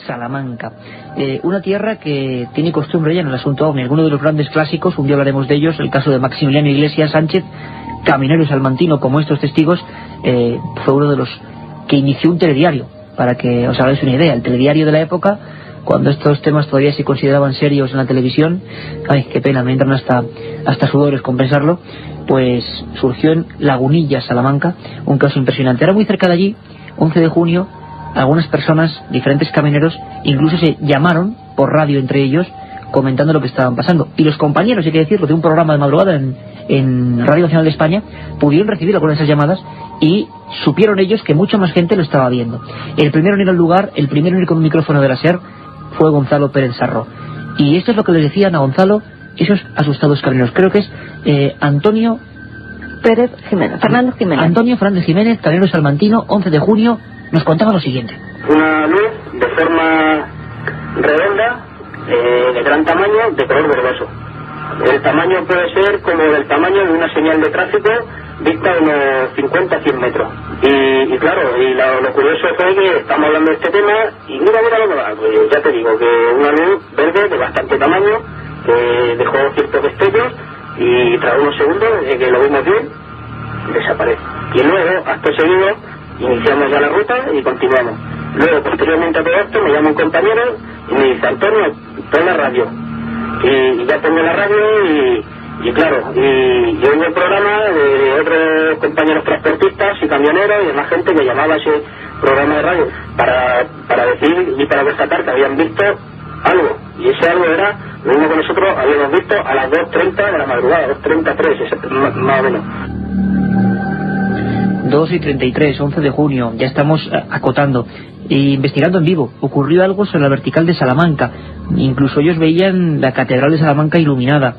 Salamanca. Una tierra que tiene costumbre ya en el asunto OVNI. Algunos de los grandes clásicos, un día hablaremos de ellos, el caso de Maximiliano Iglesias Sánchez, caminero y salmantino, como estos testigos, fue uno de los que inició un telediario, para que os hagáis una idea. El telediario de la época, cuando estos temas todavía se consideraban serios en la televisión, ay, qué pena, me entran hasta sudores con pensarlo, pues surgió en Lagunilla, Salamanca, un caso impresionante. Era muy cerca de allí, 11 de junio, algunas personas, diferentes camioneros, incluso se llamaron por radio entre ellos, comentando lo que estaban pasando. Y los compañeros, hay que decirlo, de un programa de madrugada en Radio Nacional de España, pudieron recibir algunas de esas llamadas y supieron ellos que mucha más gente lo estaba viendo. El primero en ir al lugar, el primero en ir con un micrófono de la SER, fue Gonzalo Pérez Sarró. Y esto es lo que les decían a Gonzalo esos asustados camioneros. Creo que es Antonio Pérez Jiménez, Fernando Jiménez. Antonio Fernández Jiménez, camionero salmantino, 11 de junio, nos contaba lo siguiente. Una luz de forma redonda, de gran tamaño, de color verdoso. El tamaño puede ser como del tamaño de una señal de tráfico vista a unos 50-100 metros. Y claro, y lo curioso fue que estamos hablando de este tema y mira lo que va. Pues ya te digo, que una luz verde de bastante tamaño, que dejó ciertos destellos y tras unos segundos, desde que lo vimos bien, desaparece. Y luego, acto seguido, iniciamos ya la ruta y continuamos. Luego, posteriormente a todo esto, me llama un compañero y me dice: Antonio, pon la radio. Y ya pongo la radio y claro, y yo oigo el programa de otros compañeros transportistas y camioneros y demás gente que llamaba a ese programa de radio para decir y para constatar que habían visto algo. Y ese algo era lo mismo que nosotros habíamos visto a las 2:30 de la madrugada, 2:33, más o menos. 2:33, 11 de junio, ya estamos acotando. Investigando en vivo, ocurrió algo sobre la vertical de Salamanca. Incluso ellos veían la catedral de Salamanca iluminada.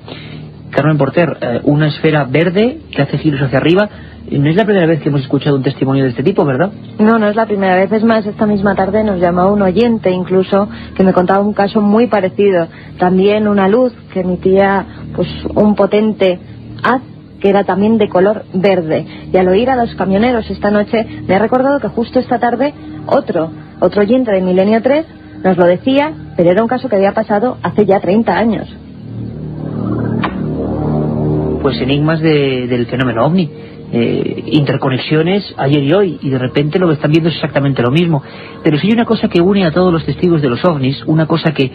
Carmen Porter, una esfera verde que hace giros hacia arriba. No es la primera vez que hemos escuchado un testimonio de este tipo, ¿verdad? No es la primera vez. Es más, esta misma tarde nos llamó un oyente incluso que me contaba un caso muy parecido. También una luz que emitía pues un potente haz que era también de color verde. Y al oír a los camioneros esta noche, me ha recordado que justo esta tarde otro oyente de Milenio 3 nos lo decía, pero era un caso que había pasado hace ya 30 años. Pues enigmas del fenómeno OVNI, interconexiones ayer y hoy, y de repente lo que están viendo es exactamente lo mismo. Pero si hay una cosa que une a todos los testigos de los OVNIs, una cosa que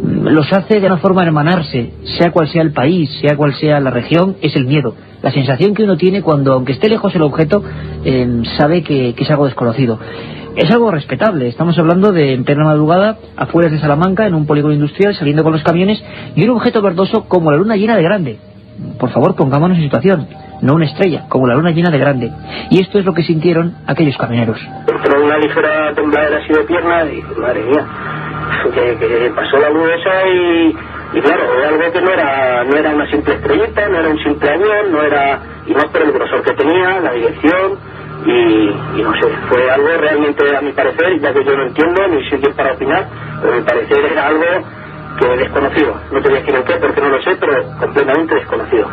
los hace de una forma hermanarse, sea cual sea el país, sea cual sea la región, es el miedo. La sensación que uno tiene cuando, aunque esté lejos el objeto, sabe que es algo desconocido. Es algo respetable. Estamos hablando de en plena madrugada, afuera de Salamanca, en un polígono industrial, saliendo con los camiones, y un objeto verdoso como la luna llena de grande. Por favor, pongámonos en situación. No una estrella, como la luna llena de grande. Y esto es lo que sintieron aquellos camioneros. Entró una ligera tembladera así de pierna y dije: madre mía, que pasó la luz esa y claro, era algo que no era una simple estrellita, no era un simple avión, y más por el grosor que tenía, la dirección y no sé, fue algo realmente, a mi parecer, ya que yo no entiendo ni soy quien para opinar, pero a mi parecer era algo que desconocido. No te voy a decir en qué porque no lo sé, pero completamente desconocido.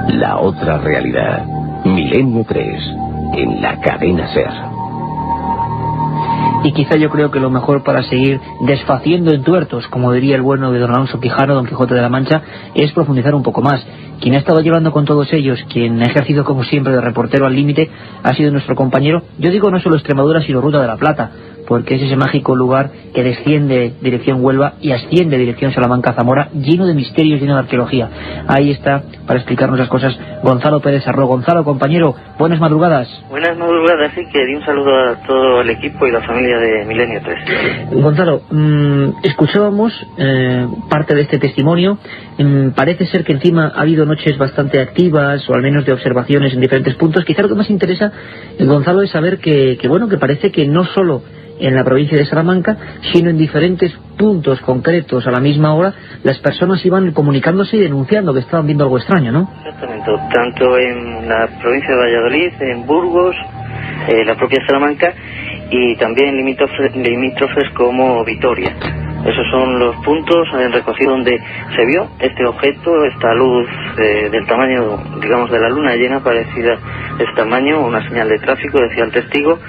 La otra realidad, Milenio 3, en la cadena SER. Y quizá yo creo que lo mejor para seguir desfaciendo entuertos, como diría el bueno de don Alonso Quijano, don Quijote de la Mancha, es profundizar un poco más. Quien ha estado llevando con todos ellos, quien ha ejercido como siempre de reportero al límite, ha sido nuestro compañero, yo digo no solo Extremadura, sino Ruta de la Plata, porque es ese mágico lugar que desciende dirección Huelva y asciende dirección Salamanca-Zamora, lleno de misterios, lleno de arqueología. Ahí está, para explicarnos las cosas, Gonzalo Pérez Sarró. Gonzalo, compañero, buenas madrugadas. Buenas madrugadas, sí, que di un saludo a todo el equipo y la familia de Milenio 3. Gonzalo, escuchábamos parte de este testimonio. Parece ser que encima ha habido noches bastante activas, o al menos de observaciones en diferentes puntos. Quizá lo que más interesa, Gonzalo, es saber que parece que no solo en la provincia de Salamanca, sino en diferentes puntos concretos a la misma hora, las personas iban comunicándose y denunciando que estaban viendo algo extraño, ¿no? Exactamente, tanto en la provincia de Valladolid, en Burgos, la propia Salamanca, y también limítrofes como Vitoria. Esos son los puntos recogidos donde se vio este objeto, esta luz del tamaño, digamos, de la luna llena, parecida de este tamaño, una señal de tráfico, decía el testigo.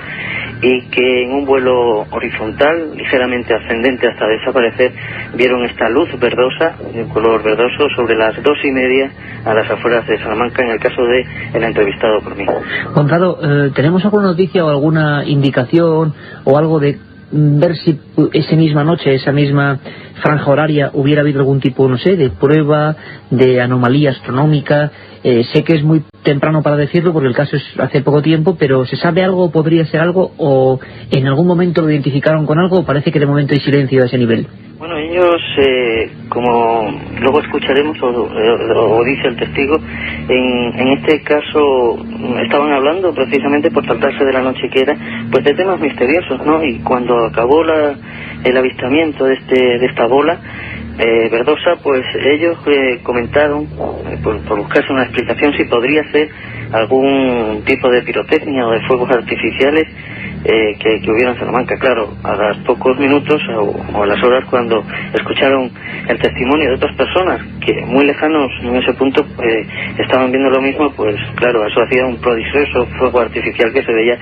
y que en un vuelo horizontal, ligeramente ascendente hasta desaparecer, vieron esta luz verdosa, de un color verdoso, sobre las 2:30 a las afueras de Salamanca, en el caso de el entrevistado por mí. Gonzalo, ¿tenemos alguna noticia o alguna indicación o algo de ver si esa misma noche, esa misma franja horaria, hubiera habido algún tipo, no sé, de prueba, de anomalía astronómica? Sé que es muy temprano para decirlo porque el caso es hace poco tiempo, pero ¿se sabe algo, podría ser algo, o en algún momento lo identificaron con algo, o parece que de momento hay silencio a ese nivel? Bueno, ellos, como luego escucharemos o dice el testigo, en este caso estaban hablando precisamente por tratarse de la noche que era, pues de temas misteriosos, ¿no? Y cuando acabó el avistamiento de esta bola verdosa, pues ellos comentaron, por buscarse una explicación, si podría ser algún tipo de pirotecnia o de fuegos artificiales que hubiera en Salamanca. Claro, a los pocos minutos o a las horas, cuando escucharon el testimonio de otras personas que muy lejanos en ese punto estaban viendo lo mismo, pues claro, eso hacía un prodigioso fuego artificial que se veía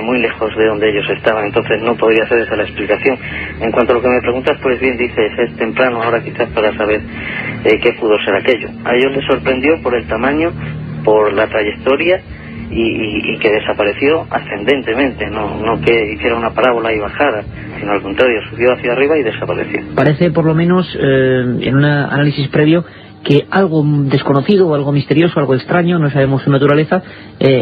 muy lejos de donde ellos estaban. Entonces no podría ser esa la explicación. En cuanto a lo que me preguntas, pues bien dices, es temprano ahora quizás para saber qué pudo ser aquello. A ellos les sorprendió por el tamaño, por la trayectoria, y que desapareció ascendentemente, no que hiciera una parábola y bajara, sino al contrario, subió hacia arriba y desapareció. Parece, por lo menos, en un análisis previo, que algo desconocido o algo misterioso, algo extraño, no sabemos su naturaleza,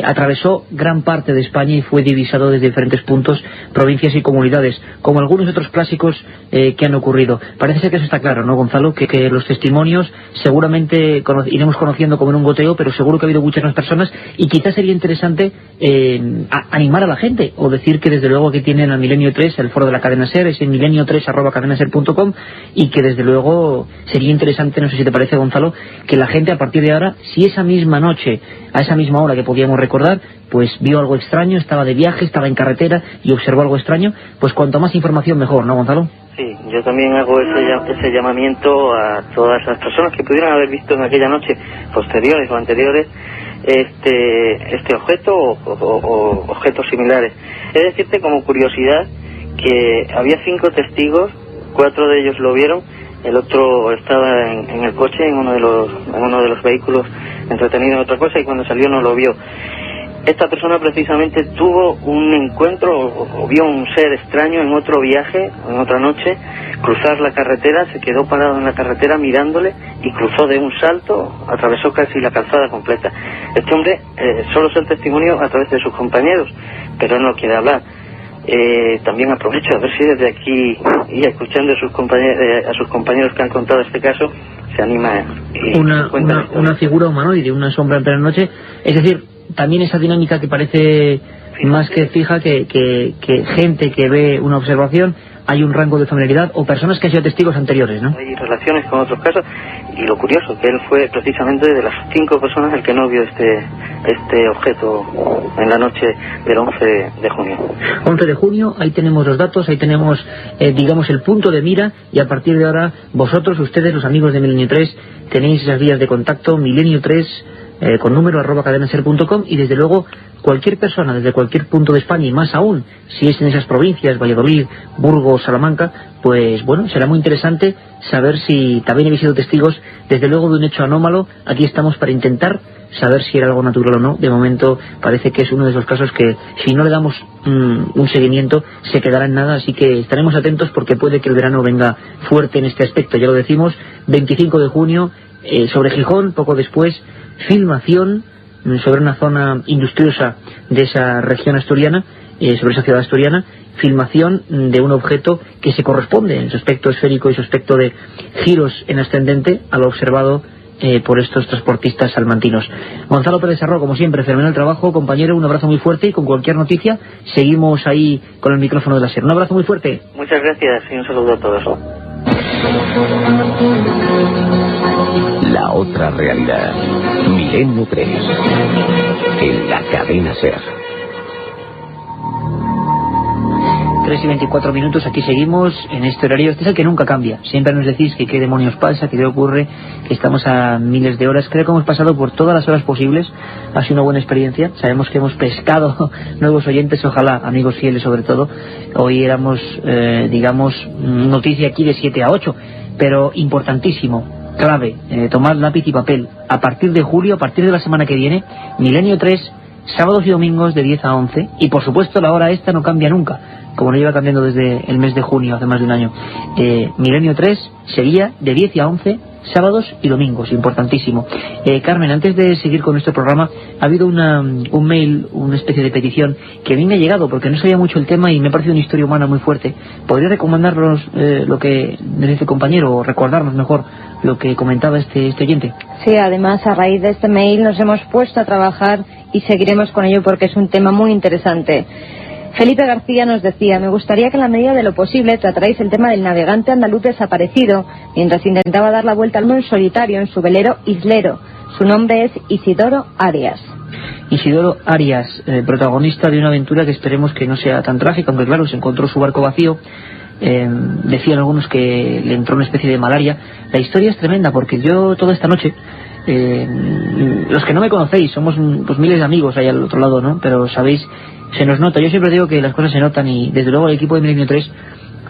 atravesó gran parte de España y fue divisado desde diferentes puntos, provincias y comunidades, como algunos otros clásicos que han ocurrido. Parece ser que eso está claro, ¿no, Gonzalo? Que los testimonios seguramente iremos conociendo como en un goteo, pero seguro que ha habido muchas más personas, y quizás sería interesante animar a la gente, o decir que desde luego que tienen al Milenio 3, el foro de la cadena SER, es en milenio3@cadenaser.com, y que desde luego sería interesante, no sé si te parece, Gonzalo, que la gente a partir de ahora, si esa misma noche, a esa misma hora que podíamos recordar, pues vio algo extraño, estaba de viaje, estaba en carretera y observó algo extraño, pues cuanto más información mejor, ¿no, Gonzalo? Sí, yo también hago ese llamamiento a todas las personas que pudieran haber visto en aquella noche, posteriores o anteriores, este objeto o objetos similares. Es decirte, como curiosidad, que había 5 testigos, 4 de ellos lo vieron, el otro estaba en el coche, en uno de los vehículos, entretenido en otra cosa, y cuando salió no lo vio. Esta persona precisamente tuvo un encuentro o vio un ser extraño en otro viaje, en otra noche, cruzar la carretera, se quedó parado en la carretera mirándole y cruzó de un salto, atravesó casi la calzada completa. Este hombre solo es el testimonio a través de sus compañeros, pero él no quiere hablar. También aprovecho a ver si desde aquí, y escuchando a sus compañeros que han contado este caso, se anima una figura humanoide, una sombra en plena noche. Es decir, también esa dinámica que parece más que fija, que gente que ve una observación, hay un rango de familiaridad, o personas que han sido testigos anteriores, ¿no? Hay relaciones con otros casos, y lo curioso, que él fue precisamente de las 5 personas el que no vio este objeto en la noche del 11 de junio. 11 de junio, ahí tenemos los datos, ahí tenemos, digamos, el punto de mira, y a partir de ahora, vosotros, ustedes, los amigos de Milenio 3, tenéis esas vías de contacto, Milenio 3, con número @cadenaser.com, y desde luego cualquier persona desde cualquier punto de España, y más aún si es en esas provincias, Valladolid, Burgos, Salamanca, pues bueno, será muy interesante saber si también habéis sido testigos, desde luego, de un hecho anómalo. Aquí estamos para intentar saber si era algo natural o no. De momento parece que es uno de esos casos que, si no le damos un seguimiento, se quedará en nada, así que estaremos atentos, porque puede que el verano venga fuerte en este aspecto. Ya lo decimos, 25 de junio, sobre Gijón, poco después, filmación sobre una zona industriosa de esa región asturiana, sobre esa ciudad asturiana, filmación de un objeto que se corresponde en su aspecto esférico y su aspecto de giros en ascendente a lo observado por estos transportistas salmantinos. Gonzalo Pérez Sarró, como siempre, fenomenal trabajo, compañero, un abrazo muy fuerte, y con cualquier noticia seguimos ahí con el micrófono de la SER. Un abrazo muy fuerte. Muchas gracias y un saludo a todos. La otra realidad. Milenio 3. En la cadena SER. 3:24, aquí seguimos en este horario. Este es el que nunca cambia. Siempre nos decís que qué demonios pasa, que qué ocurre, que estamos a miles de horas. Creo que hemos pasado por todas las horas posibles. Ha sido una buena experiencia. Sabemos que hemos pescado nuevos oyentes, ojalá amigos fieles sobre todo. Hoy éramos, digamos, noticia aquí de 7 a 8, pero importantísimo, clave, tomad lápiz y papel. A partir de julio, a partir de la semana que viene, Milenio 3, sábados y domingos de 10 a 11, y por supuesto la hora esta no cambia nunca, como no lleva cambiando desde el mes de junio, hace más de un año. Milenio 3 sería de 10 a 11, sábados y domingos, importantísimo. Carmen, antes de seguir con nuestro programa, ha habido un mail, una especie de petición que a mí me ha llegado porque no sabía mucho el tema y me ha parecido una historia humana muy fuerte. ¿Podría recomendarnos lo que dice el compañero, o recordarnos mejor lo que comentaba este oyente? Sí, además a raíz de este mail nos hemos puesto a trabajar y seguiremos con ello porque es un tema muy interesante. Felipe García nos decía: me gustaría que en la medida de lo posible tratarais el tema del navegante andaluz desaparecido mientras intentaba dar la vuelta al mundo en solitario en su velero Islero. Su nombre es Isidoro Arias. Isidoro Arias, protagonista de una aventura que esperemos que no sea tan trágica, aunque claro, se encontró su barco vacío. Decían algunos que le entró una especie de malaria. La historia es tremenda porque yo toda esta noche, los que no me conocéis, somos pues miles de amigos ahí al otro lado, ¿no? Pero sabéis, se nos nota. Yo siempre digo que las cosas se notan y desde luego el equipo de Milenio 3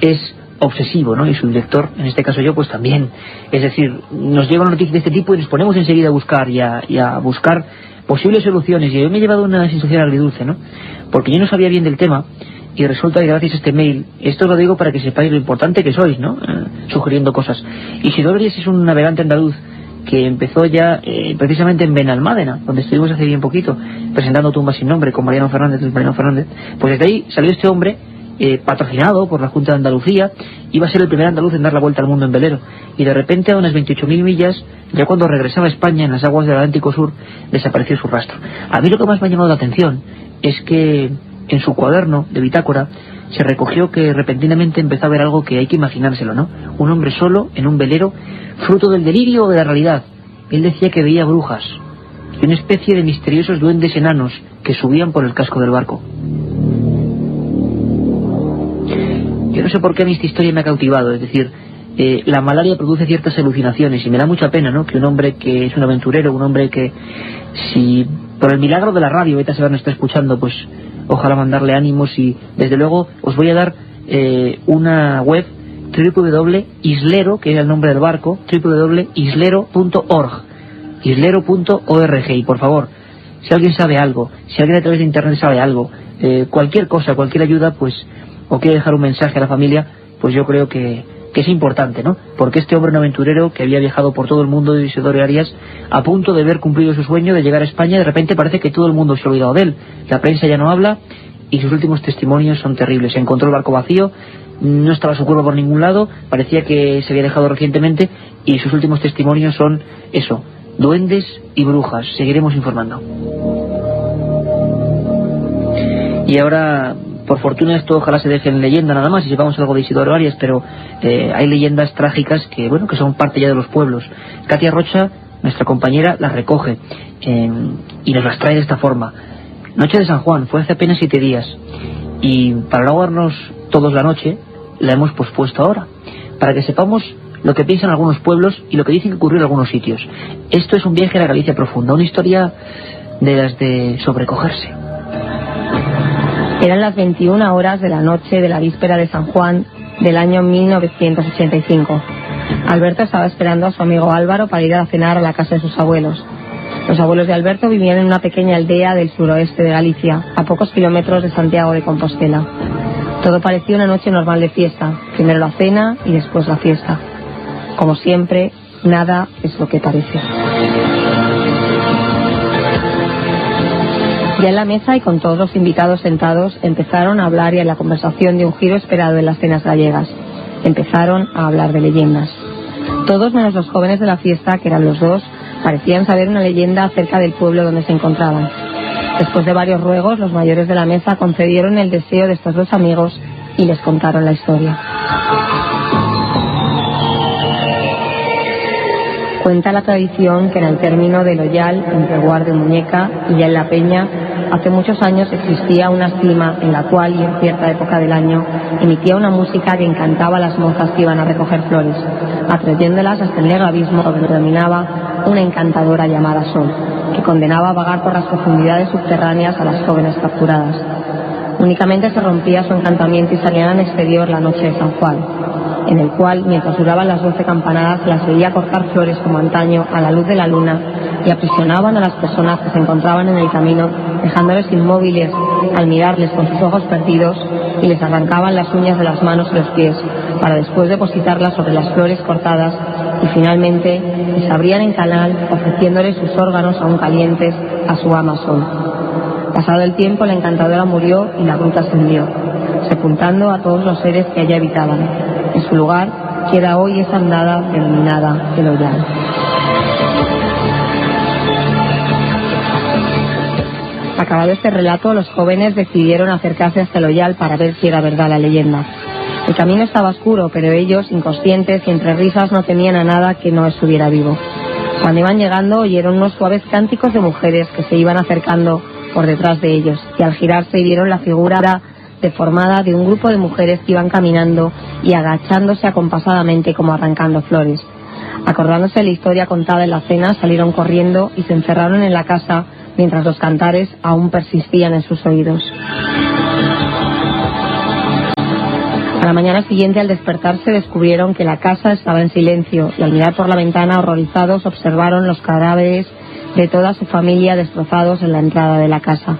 es obsesivo, ¿no? Y su director, en este caso yo, pues también. Es decir, nos llegan noticias de este tipo y nos ponemos enseguida a buscar y a buscar posibles soluciones. Y yo me he llevado una sensación agridulce, ¿no? Porque yo no sabía bien del tema y resulta que gracias a este mail, esto os lo digo para que sepáis lo importante que sois, ¿no? Sugiriendo cosas. Isidoro Arias es un navegante andaluz que empezó ya precisamente en Benalmádena, donde estuvimos hace bien poquito presentando Tumbas sin nombre con Mariano Fernández. Pues desde ahí salió este hombre, patrocinado por la Junta de Andalucía. Iba a ser el primer andaluz en dar la vuelta al mundo en velero, y de repente a unas 28.000 millas, ya cuando regresaba a España en las aguas del Atlántico Sur, desapareció su rastro. A mí lo que más me ha llamado la atención es que en su cuaderno de bitácora se recogió que repentinamente empezó a ver algo que hay que imaginárselo, ¿no? Un hombre solo en un velero, fruto del delirio o de la realidad. Él decía que veía brujas y una especie de misteriosos duendes enanos que subían por el casco del barco. Yo no sé por qué a mí esta historia me ha cautivado, es decir, la malaria produce ciertas alucinaciones y me da mucha pena, ¿no? Que un hombre que es un aventurero, un hombre que, si por el milagro de la radio Beta Severn está escuchando, pues ojalá mandarle ánimos. Y desde luego os voy a dar una web, www.islero, que era el nombre del barco, www.islero.org, islero.org. Y por favor, si alguien sabe algo, si alguien a través de internet sabe algo, cualquier cosa, cualquier ayuda, pues, o quiere dejar un mensaje a la familia, pues yo creo que es importante, ¿no? Porque este hombre, un aventurero que había viajado por todo el mundo, de Isidoro Arias, a punto de ver cumplido su sueño de llegar a España, de repente parece que todo el mundo se ha olvidado de él. La prensa ya no habla y sus últimos testimonios son terribles. Se encontró el barco vacío, no estaba su cuerpo por ningún lado, parecía que se había dejado recientemente, y sus últimos testimonios son eso: duendes y brujas. Seguiremos informando. Y ahora, por fortuna, esto ojalá se deje en leyenda nada más y sepamos algo de Isidoro Arias, pero hay leyendas trágicas que, bueno, que son parte ya de los pueblos. Katia Rocha, nuestra compañera, las recoge y nos las trae de esta forma. Noche de San Juan, fue hace apenas 7 días, y para no ahogarnos todos la noche, la hemos pospuesto ahora, para que sepamos lo que piensan algunos pueblos y lo que dicen que ocurrió en algunos sitios. Esto es un viaje a la Galicia profunda, una historia de las de sobrecogerse. Eran las 21 horas de la noche de la víspera de San Juan del año 1985. Alberto estaba esperando a su amigo Álvaro para ir a cenar a la casa de sus abuelos. Los abuelos de Alberto vivían en una pequeña aldea del suroeste de Galicia, a pocos kilómetros de Santiago de Compostela. Todo parecía una noche normal de fiesta, primero la cena y después la fiesta. Como siempre, nada es lo que parece. Ya en la mesa y con todos los invitados sentados, empezaron a hablar y a la conversación de un giro esperado en las cenas gallegas. Empezaron a hablar de leyendas. Todos menos los jóvenes de la fiesta, que eran los dos, parecían saber una leyenda acerca del pueblo donde se encontraban. Después de varios ruegos, los mayores de la mesa concedieron el deseo de estos dos amigos y les contaron la historia. Cuenta la tradición que en el término del Oyal, entre Guardo y Muñeca, y ya en la Peña, hace muchos años existía una cima en la cual, y en cierta época del año, emitía una música que encantaba a las monjas que iban a recoger flores, atrayéndolas hasta el negro abismo donde dominaba una encantadora llamada Sol, que condenaba a vagar por las profundidades subterráneas a las jóvenes capturadas. Únicamente se rompía su encantamiento y salían al exterior la noche de San Juan, en el cual, mientras duraban las 12 campanadas, las veía cortar flores como antaño a la luz de la luna y aprisionaban a las personas que se encontraban en el camino, dejándoles inmóviles al mirarles con sus ojos perdidos, y les arrancaban las uñas de las manos y los pies para después depositarlas sobre las flores cortadas y finalmente les abrían en canal ofreciéndoles sus órganos aún calientes a su ama Sol. Pasado el tiempo, la encantadora murió y la gruta se hundió, sepultando a todos los seres que allí habitaban. En su lugar queda hoy esa andada denominada El Oyal. Acabado este relato, los jóvenes decidieron acercarse hasta el Oyal para ver si era verdad la leyenda. El camino estaba oscuro, pero ellos, inconscientes y entre risas, no temían a nada que no estuviera vivo. Cuando iban llegando, oyeron unos suaves cánticos de mujeres que se iban acercando por detrás de ellos, y al girarse vieron la figura deformada de un grupo de mujeres que iban caminando y agachándose acompasadamente como arrancando flores. Acordándose de la historia contada en la cena, salieron corriendo y se encerraron en la casa mientras los cantares aún persistían en sus oídos. A la mañana siguiente, al despertarse, descubrieron que la casa estaba en silencio y al mirar por la ventana, horrorizados, observaron los cadáveres de toda su familia destrozados en la entrada de la casa.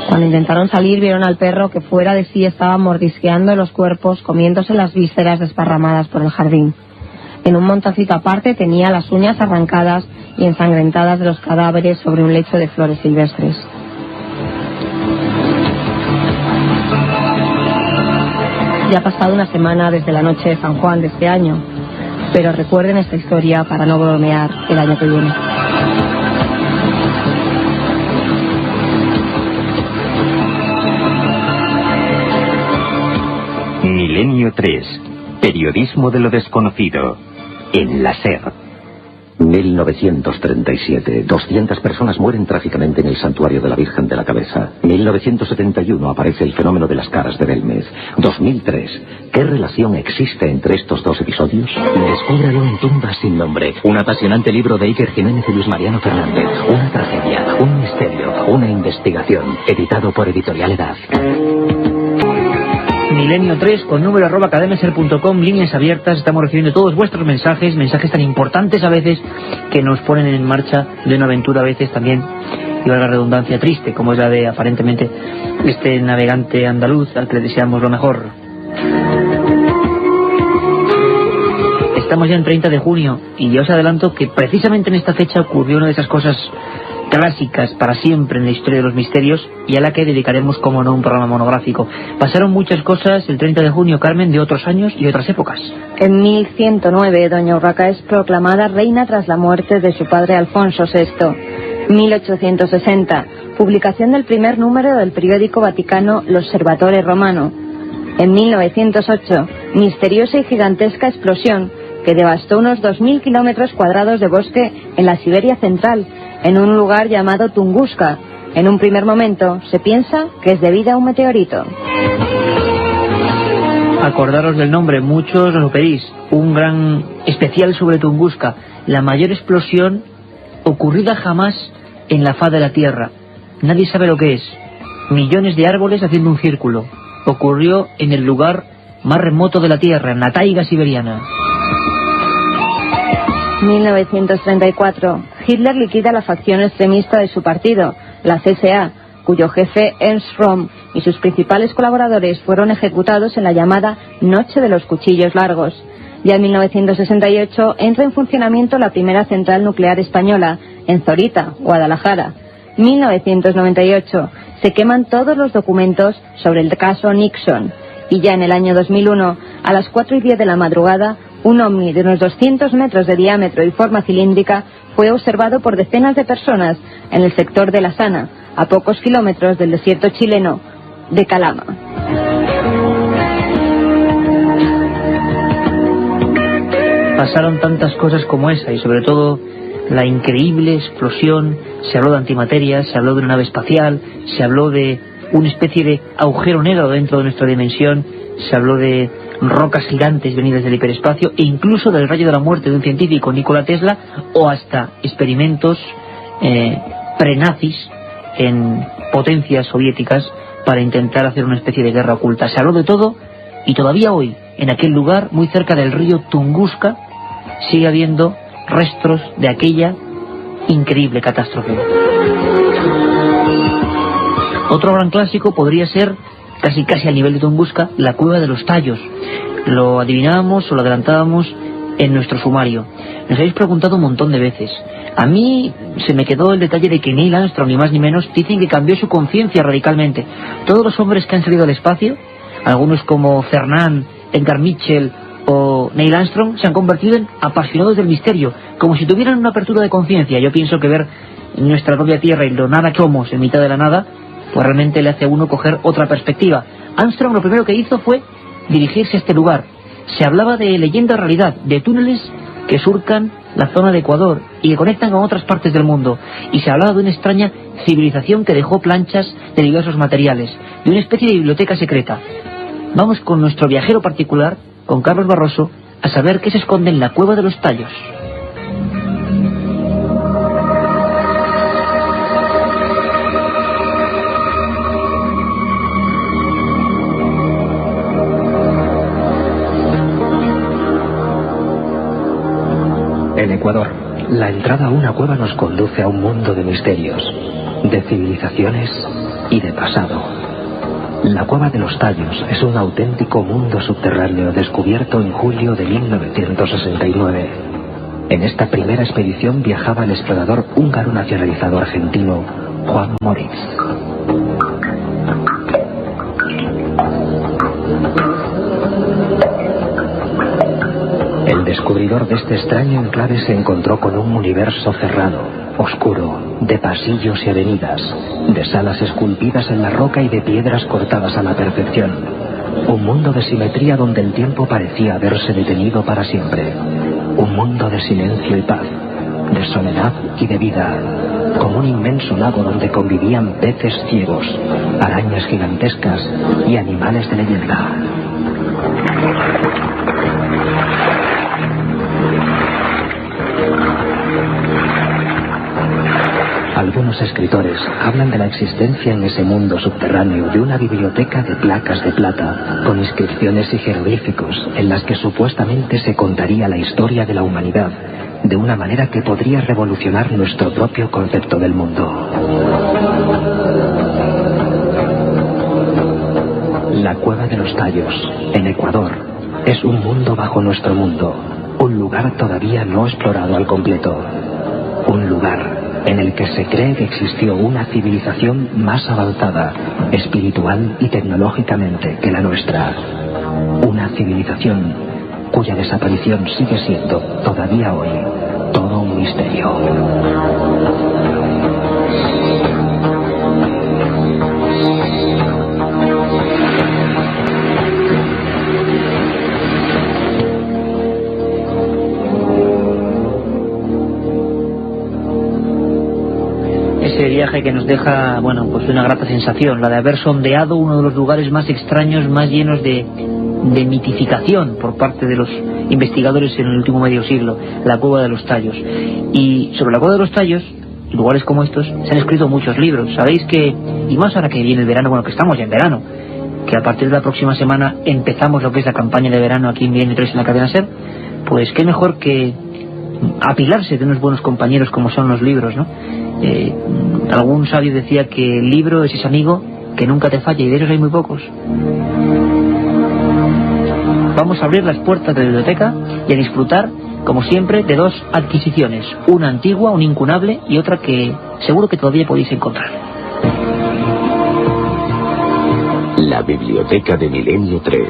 Cuando intentaron salir, vieron al perro que fuera de sí estaba mordisqueando los cuerpos, comiéndose las vísceras desparramadas por el jardín. En un montoncito aparte tenía las uñas arrancadas y ensangrentadas de los cadáveres sobre un lecho de flores silvestres. Ya ha pasado una semana desde la noche de San Juan de este año, pero recuerden esta historia para no bromear el año que viene. Milenio 3. Periodismo de lo desconocido. En la SER. 1937. 200 personas mueren trágicamente en el santuario de la Virgen de la Cabeza. 1971 aparece el fenómeno de las caras de Belmez. 2003. ¿Qué relación existe entre estos dos episodios? Descúbralo en Tumbas sin nombre. Un apasionante libro de Iker Jiménez y Luis Mariano Fernández. Una tragedia, un misterio, una investigación. Editado por Editorial Edad. Milenio 3 con número @cadenaser.com, líneas abiertas. Estamos recibiendo todos vuestros mensajes tan importantes a veces que nos ponen en marcha de una aventura a veces también, y valga la redundancia, triste, como es la de aparentemente este navegante andaluz al que le deseamos lo mejor. Estamos ya en 30 de junio y ya os adelanto que precisamente en esta fecha ocurrió una de esas cosas clásicas para siempre en la historia de los misterios y a la que dedicaremos, como no, un programa monográfico. Pasaron muchas cosas el 30 de junio, Carmen, de otros años y otras épocas. En 1109, doña Urraca es proclamada reina tras la muerte de su padre Alfonso VI. 1860, publicación del primer número del periódico vaticano L'Osservatore Romano. En 1908, misteriosa y gigantesca explosión que devastó unos 2.000 kilómetros cuadrados de bosque en la Siberia central, en un lugar llamado Tunguska. En un primer momento se piensa que es debida a un meteorito. Acordaros del nombre, muchos lo pedís. Un gran especial sobre Tunguska, la mayor explosión ocurrida jamás en la faz de la Tierra. Nadie sabe lo que es. Millones de árboles haciendo un círculo. Ocurrió en el lugar más remoto de la Tierra, en la taiga siberiana. 1934. Hitler liquida la facción extremista de su partido, la CSA, cuyo jefe Ernst Röhm y sus principales colaboradores fueron ejecutados en la llamada Noche de los Cuchillos Largos. Ya en 1968 entra en funcionamiento la primera central nuclear española, en Zorita, Guadalajara. 1998. Se queman todos los documentos sobre el caso Nixon. Y ya en el año 2001, a las 4:10 de la madrugada, un ovni de unos 200 metros de diámetro y forma cilíndrica fue observado por decenas de personas en el sector de La Sana, a pocos kilómetros del desierto chileno de Calama. Pasaron tantas cosas como esa y sobre todo la increíble explosión, se habló de antimateria, se habló de una nave espacial, se habló de una especie de agujero negro dentro de nuestra dimensión, se habló de rocas gigantes venidas del hiperespacio e incluso del rayo de la muerte de un científico, Nikola Tesla, o hasta experimentos prenazis en potencias soviéticas para intentar hacer una especie de guerra oculta. Se habló de todo y todavía hoy, en aquel lugar muy cerca del río Tunguska, sigue habiendo restos de aquella increíble catástrofe. Otro gran clásico podría ser, casi al nivel de Tunguska, la Cueva de los Tallos. Lo adivinábamos o lo adelantábamos en nuestro sumario. Nos habéis preguntado un montón de veces. A mí se me quedó el detalle de que Neil Armstrong, ni más ni menos, dicen que cambió su conciencia radicalmente. Todos los hombres que han salido al espacio, algunos como Fernand, Edgar Mitchell o Neil Armstrong, se han convertido en apasionados del misterio, como si tuvieran una apertura de conciencia. Yo pienso que ver nuestra propia Tierra y lo nada que somos en mitad de la nada, pues realmente le hace a uno coger otra perspectiva. Armstrong lo primero que hizo fue dirigirse a este lugar. Se hablaba de leyenda realidad, de túneles que surcan la zona de Ecuador y que conectan con otras partes del mundo. Y se hablaba de una extraña civilización que dejó planchas de diversos materiales, de una especie de biblioteca secreta. Vamos con nuestro viajero particular, con Carlos Barroso, a saber qué se esconde en la Cueva de los Tallos. En Ecuador, la entrada a una cueva nos conduce a un mundo de misterios, de civilizaciones y de pasado. La Cueva de los Tallos es un auténtico mundo subterráneo descubierto en julio de 1969. En esta primera expedición viajaba el explorador húngaro nacionalizado argentino Juan Moritz. El descubridor de este extraño enclave se encontró con un universo cerrado, oscuro, de pasillos y avenidas, de salas esculpidas en la roca y de piedras cortadas a la perfección. Un mundo de simetría donde el tiempo parecía haberse detenido para siempre. Un mundo de silencio y paz, de soledad y de vida, como un inmenso lago donde convivían peces ciegos, arañas gigantescas y animales de leyenda. Algunos escritores hablan de la existencia en ese mundo subterráneo de una biblioteca de placas de plata con inscripciones y jeroglíficos en las que supuestamente se contaría la historia de la humanidad de una manera que podría revolucionar nuestro propio concepto del mundo. La Cueva de los Tallos, en Ecuador, es un mundo bajo nuestro mundo, un lugar todavía no explorado al completo, un lugar en el que se cree que existió una civilización más avanzada, espiritual y tecnológicamente que la nuestra. Una civilización cuya desaparición sigue siendo, todavía hoy, todo un misterio. Ese viaje que nos deja, bueno, pues una grata sensación, la de haber sondeado uno de los lugares más extraños, más llenos de mitificación por parte de los investigadores en el último medio siglo, la Cueva de los Tallos. Y sobre la Cueva de los Tallos, lugares como estos, se han escrito muchos libros. Sabéis que, y más ahora que viene el verano, bueno, que estamos ya en verano, que a partir de la próxima semana empezamos lo que es la campaña de verano aquí en Milenio 3 en la cadena SER, pues qué mejor que apilarse de unos buenos compañeros como son los libros, ¿no? Algún sabio decía que el libro es ese amigo que nunca te falla, y de esos hay muy pocos. Vamos a abrir las puertas de la biblioteca y a disfrutar, como siempre, de dos adquisiciones, una antigua, un incunable, y otra que seguro que todavía podéis encontrar. La biblioteca de Milenio 3.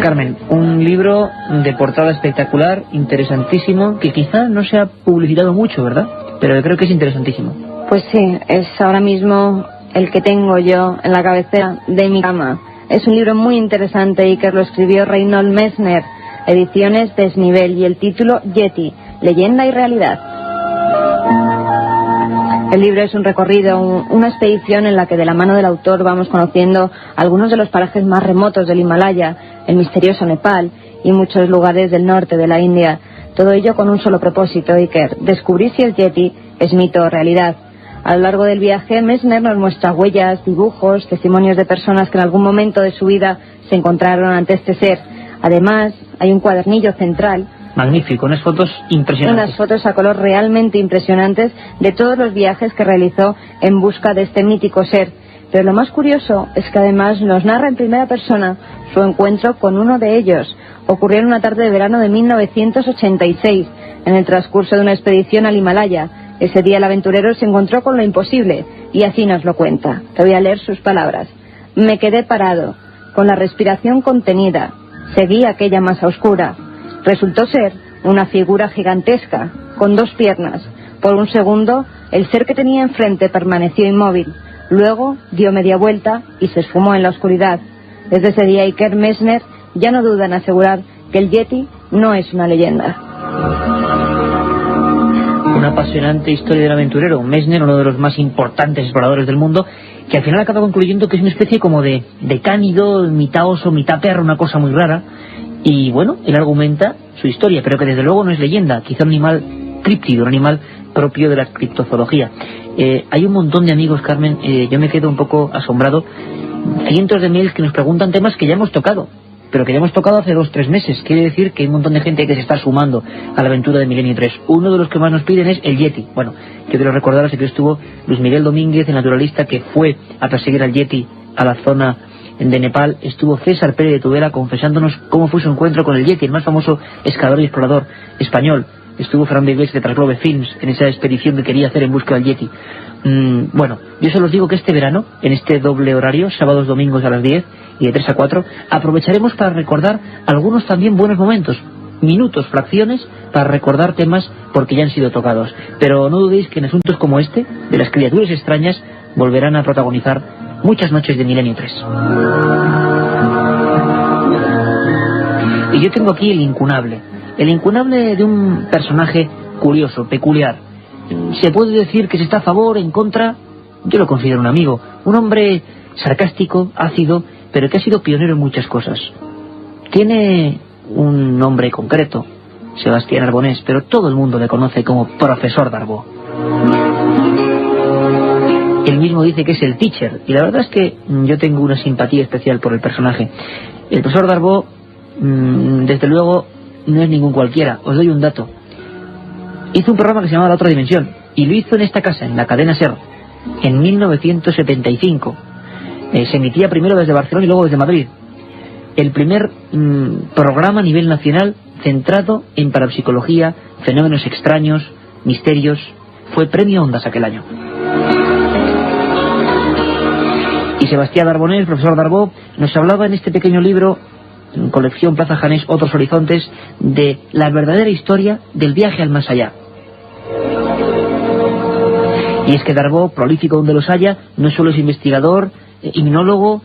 Carmen, un libro de portada espectacular, interesantísimo, que quizá no se ha publicitado mucho, ¿verdad? Pero yo creo que es interesantísimo. Pues sí, es ahora mismo el que tengo yo en la cabecera de mi cama. Es un libro muy interesante y que lo escribió Reinhold Messner, ediciones Desnivel, y el título Yeti, leyenda y realidad. El libro es un recorrido, una expedición en la que de la mano del autor vamos conociendo algunos de los parajes más remotos del Himalaya, el misterioso Nepal y muchos lugares del norte de la India. Todo ello con un solo propósito, Iker: descubrir si el Yeti es mito o realidad. A lo largo del viaje, Messner nos muestra huellas, dibujos, testimonios de personas que en algún momento de su vida se encontraron ante este ser. Además, hay un cuadernillo central. Magnífico, unas fotos impresionantes. Unas fotos a color realmente impresionantes de todos los viajes que realizó en busca de este mítico ser. Pero lo más curioso es que además nos narra en primera persona su encuentro con uno de ellos. Ocurrió en una tarde de verano de 1986, en el transcurso de una expedición al Himalaya. Ese día el aventurero se encontró con lo imposible, y así nos lo cuenta. Te voy a leer sus palabras. Me quedé parado, con la respiración contenida. Seguí aquella masa oscura. Resultó ser una figura gigantesca, con 2 piernas. Por un segundo, el ser que tenía enfrente permaneció inmóvil. Luego dio media vuelta y se esfumó en la oscuridad. Desde ese día, Iker Messner ya no duda en asegurar que el Yeti no es una leyenda. Una apasionante historia del aventurero. Messner, uno de los más importantes exploradores del mundo, que al final acaba concluyendo que es una especie como de cánido, mitad oso, mitad perro, una cosa muy rara. Y bueno, él argumenta su historia, pero que desde luego no es leyenda, quizá un animal críptido, un animal propio de la criptozoología. Hay un montón de amigos, Carmen, yo me quedo un poco asombrado, cientos de mails que nos preguntan temas que ya hemos tocado, pero que ya hemos tocado hace 2-3 meses. Quiere decir que hay un montón de gente que se está sumando a la aventura de Milenio 3. Uno de los que más nos piden es el Yeti. Bueno, yo quiero recordaros que estuvo Luis Miguel Domínguez, el naturalista que fue a perseguir al Yeti a la zona de Nepal. Estuvo César Pérez de Tudela confesándonos cómo fue su encuentro con el Yeti, el más famoso escalador y explorador español. Estuvo Fernando Iglesias de Trasglove Films en esa expedición que quería hacer en busca del Yeti. Bueno, yo solo os digo que este verano, en este doble horario, sábados, domingos a las 10 y de 3 a 4, aprovecharemos para recordar algunos también buenos momentos, minutos, fracciones, para recordar temas porque ya han sido tocados. Pero no dudéis que en asuntos como este, de las criaturas extrañas, volverán a protagonizar muchas noches de Milenio 3. Y yo tengo aquí el incunable de un personaje curioso, peculiar. Se puede decir que se está a favor, en contra. Yo lo considero un amigo, un hombre sarcástico, ácido, pero que ha sido pionero en muchas cosas. Tiene un nombre concreto, Sebastián Arbonés, pero todo el mundo le conoce como Profesor Darboux. Él mismo dice que es el teacher, y la verdad es que yo tengo una simpatía especial por el personaje. El profesor Darboux, desde luego, no es ningún cualquiera. Os doy un dato. Hizo un programa que se llamaba La Otra Dimensión, y lo hizo en esta casa, en la cadena SER, en 1975. Se emitía primero desde Barcelona y luego desde Madrid. El primer programa a nivel nacional centrado en parapsicología, fenómenos extraños, misterios. Fue premio Ondas aquel año. Y Sebastián Arbonés, el profesor Darboux, nos hablaba en este pequeño libro, en colección Plaza Janés, Otros Horizontes, de la verdadera historia del viaje al más allá. Y es que Darboux, prolífico donde los haya, no solo es investigador, hipnólogo,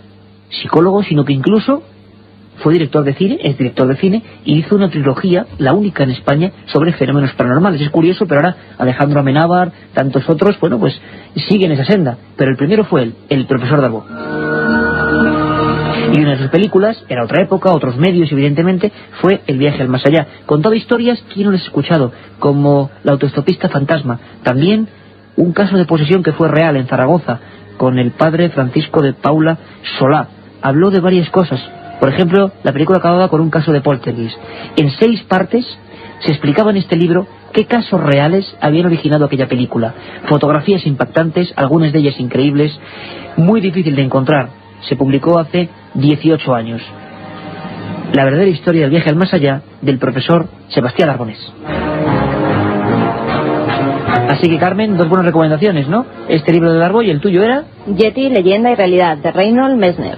psicólogo, sino que incluso fue director de cine, es director de cine, y hizo una trilogía, la única en España, sobre fenómenos paranormales. Es curioso, pero ahora Alejandro Amenábar, tantos otros, bueno, pues siguen esa senda. Pero el primero fue él, el profesor Darboux. Y una de sus películas, era otra época, otros medios, evidentemente, fue El viaje al más allá. Contaba historias que no les he escuchado, como La autoestopista fantasma. También un caso de posesión que fue real en Zaragoza, con el padre Francisco de Paula Solá. Habló de varias cosas. Por ejemplo, la película acababa con un caso de poltergeist. En 6 partes se explicaba en este libro qué casos reales habían originado aquella película. Fotografías impactantes, algunas de ellas increíbles, muy difícil de encontrar. Se publicó hace 18 años. La verdadera historia del viaje al más allá del profesor Sebastián Arbonés. Así que, Carmen, 2 buenas recomendaciones, ¿no? Este libro de Darboux, y el tuyo era Yeti, leyenda y realidad, de Reinhold Messner.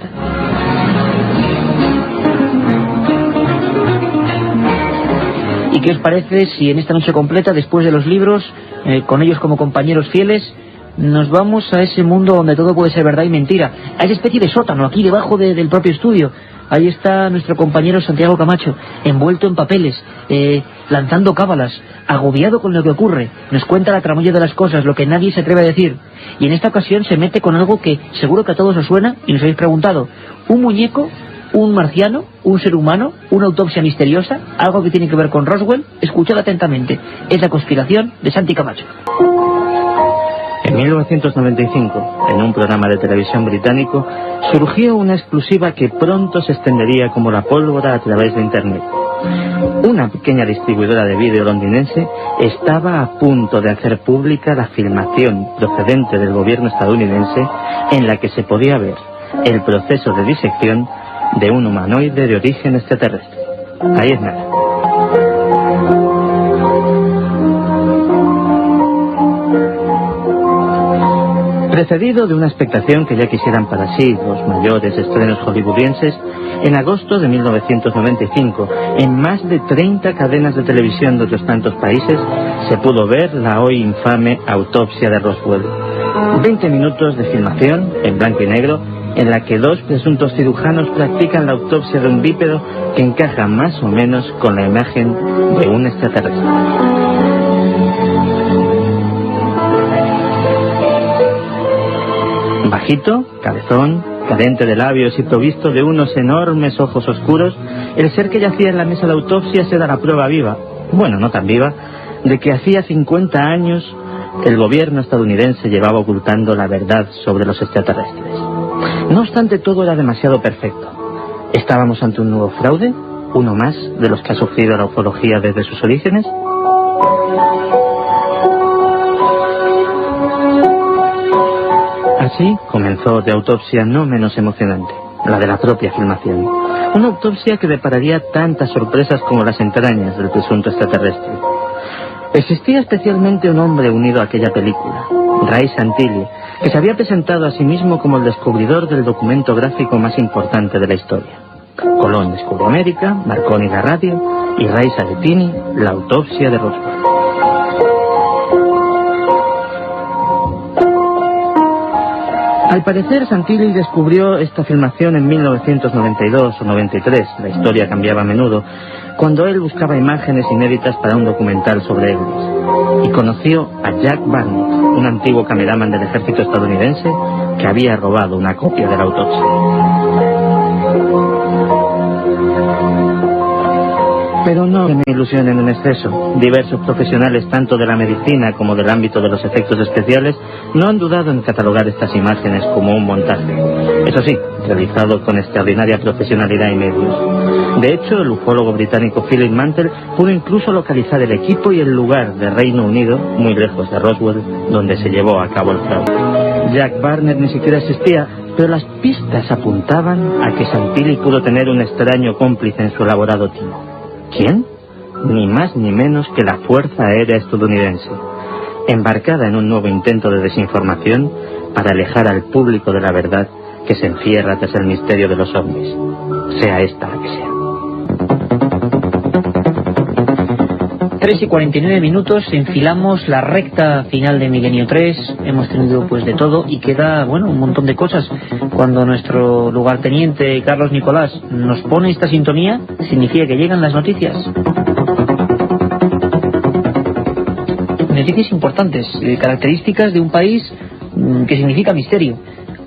¿Y qué os parece si en esta noche completa, después de los libros, con ellos como compañeros fieles, nos vamos a ese mundo donde todo puede ser verdad y mentira, a esa especie de sótano aquí debajo del propio estudio. Ahí está nuestro compañero Santiago Camacho, envuelto en papeles, lanzando cábalas, agobiado con lo que ocurre. Nos cuenta la tramoya de las cosas, lo que nadie se atreve a decir. Y en esta ocasión se mete con algo que seguro que a todos os suena y nos habéis preguntado. ¿Un muñeco? ¿Un marciano? ¿Un ser humano? ¿Una autopsia misteriosa? ¿Algo que tiene que ver con Roswell? Escuchad atentamente. Es la conspiración de Santi Camacho. En 1995, en un programa de televisión británico, surgió una exclusiva que pronto se extendería como la pólvora a través de Internet. Una pequeña distribuidora de vídeo londinense estaba a punto de hacer pública la filmación procedente del gobierno estadounidense en la que se podía ver el proceso de disección de un humanoide de origen extraterrestre. Ahí es nada. Precedido de una expectación que ya quisieran para sí los mayores estrenos hollywoodienses, en agosto de 1995, en más de 30 cadenas de televisión de otros tantos países, se pudo ver la hoy infame autopsia de Roswell. 20 minutos de filmación, en blanco y negro, en la que dos presuntos cirujanos practican la autopsia de un bípedo que encaja más o menos con la imagen de un extraterrestre. Bajito, cabezón, carente de labios y provisto de unos enormes ojos oscuros, el ser que yacía en la mesa de autopsia se da la prueba viva, bueno, no tan viva, de que hacía 50 años el gobierno estadounidense llevaba ocultando la verdad sobre los extraterrestres. No obstante, todo era demasiado perfecto. ¿Estábamos ante un nuevo fraude? ¿Uno más de los que ha sufrido la ufología desde sus orígenes? Así comenzó de autopsia no menos emocionante, la de la propia filmación. Una autopsia que depararía tantas sorpresas como las entrañas del presunto extraterrestre. Existía especialmente un hombre unido a aquella película, Ray Santilli, que se había presentado a sí mismo como el descubridor del documento gráfico más importante de la historia. Colón descubrió América, Marconi la radio y Ray Santilli la autopsia de Roswell. Al parecer, Santilli descubrió esta filmación en 1992 o 93, la historia cambiaba a menudo, cuando él buscaba imágenes inéditas para un documental sobre Elvis. Y conoció a Jack Barnett, un antiguo cameraman del ejército estadounidense que había robado una copia de la autopsia. Pero no se me ilusionen en exceso. Diversos profesionales, tanto de la medicina como del ámbito de los efectos especiales, no han dudado en catalogar estas imágenes como un montaje. Eso sí, realizado con extraordinaria profesionalidad y medios. De hecho, el ufólogo británico Philip Mantle pudo incluso localizar el equipo y el lugar de Reino Unido, muy lejos de Roswell, donde se llevó a cabo el fraude. Jack Barnett ni siquiera existía, pero las pistas apuntaban a que Santilli pudo tener un extraño cómplice en su elaborado timo. ¿Quién? Ni más ni menos que la Fuerza Aérea Estadounidense, embarcada en un nuevo intento de desinformación para alejar al público de la verdad que se encierra tras el misterio de los ovnis, sea esta la que sea. 3:49, enfilamos la recta final de Milenio 3, hemos tenido pues de todo y queda, bueno, un montón de cosas. Cuando nuestro lugarteniente Carlos Nicolás nos pone esta sintonía, significa que llegan las noticias. Noticias importantes, características de un país que significa misterio.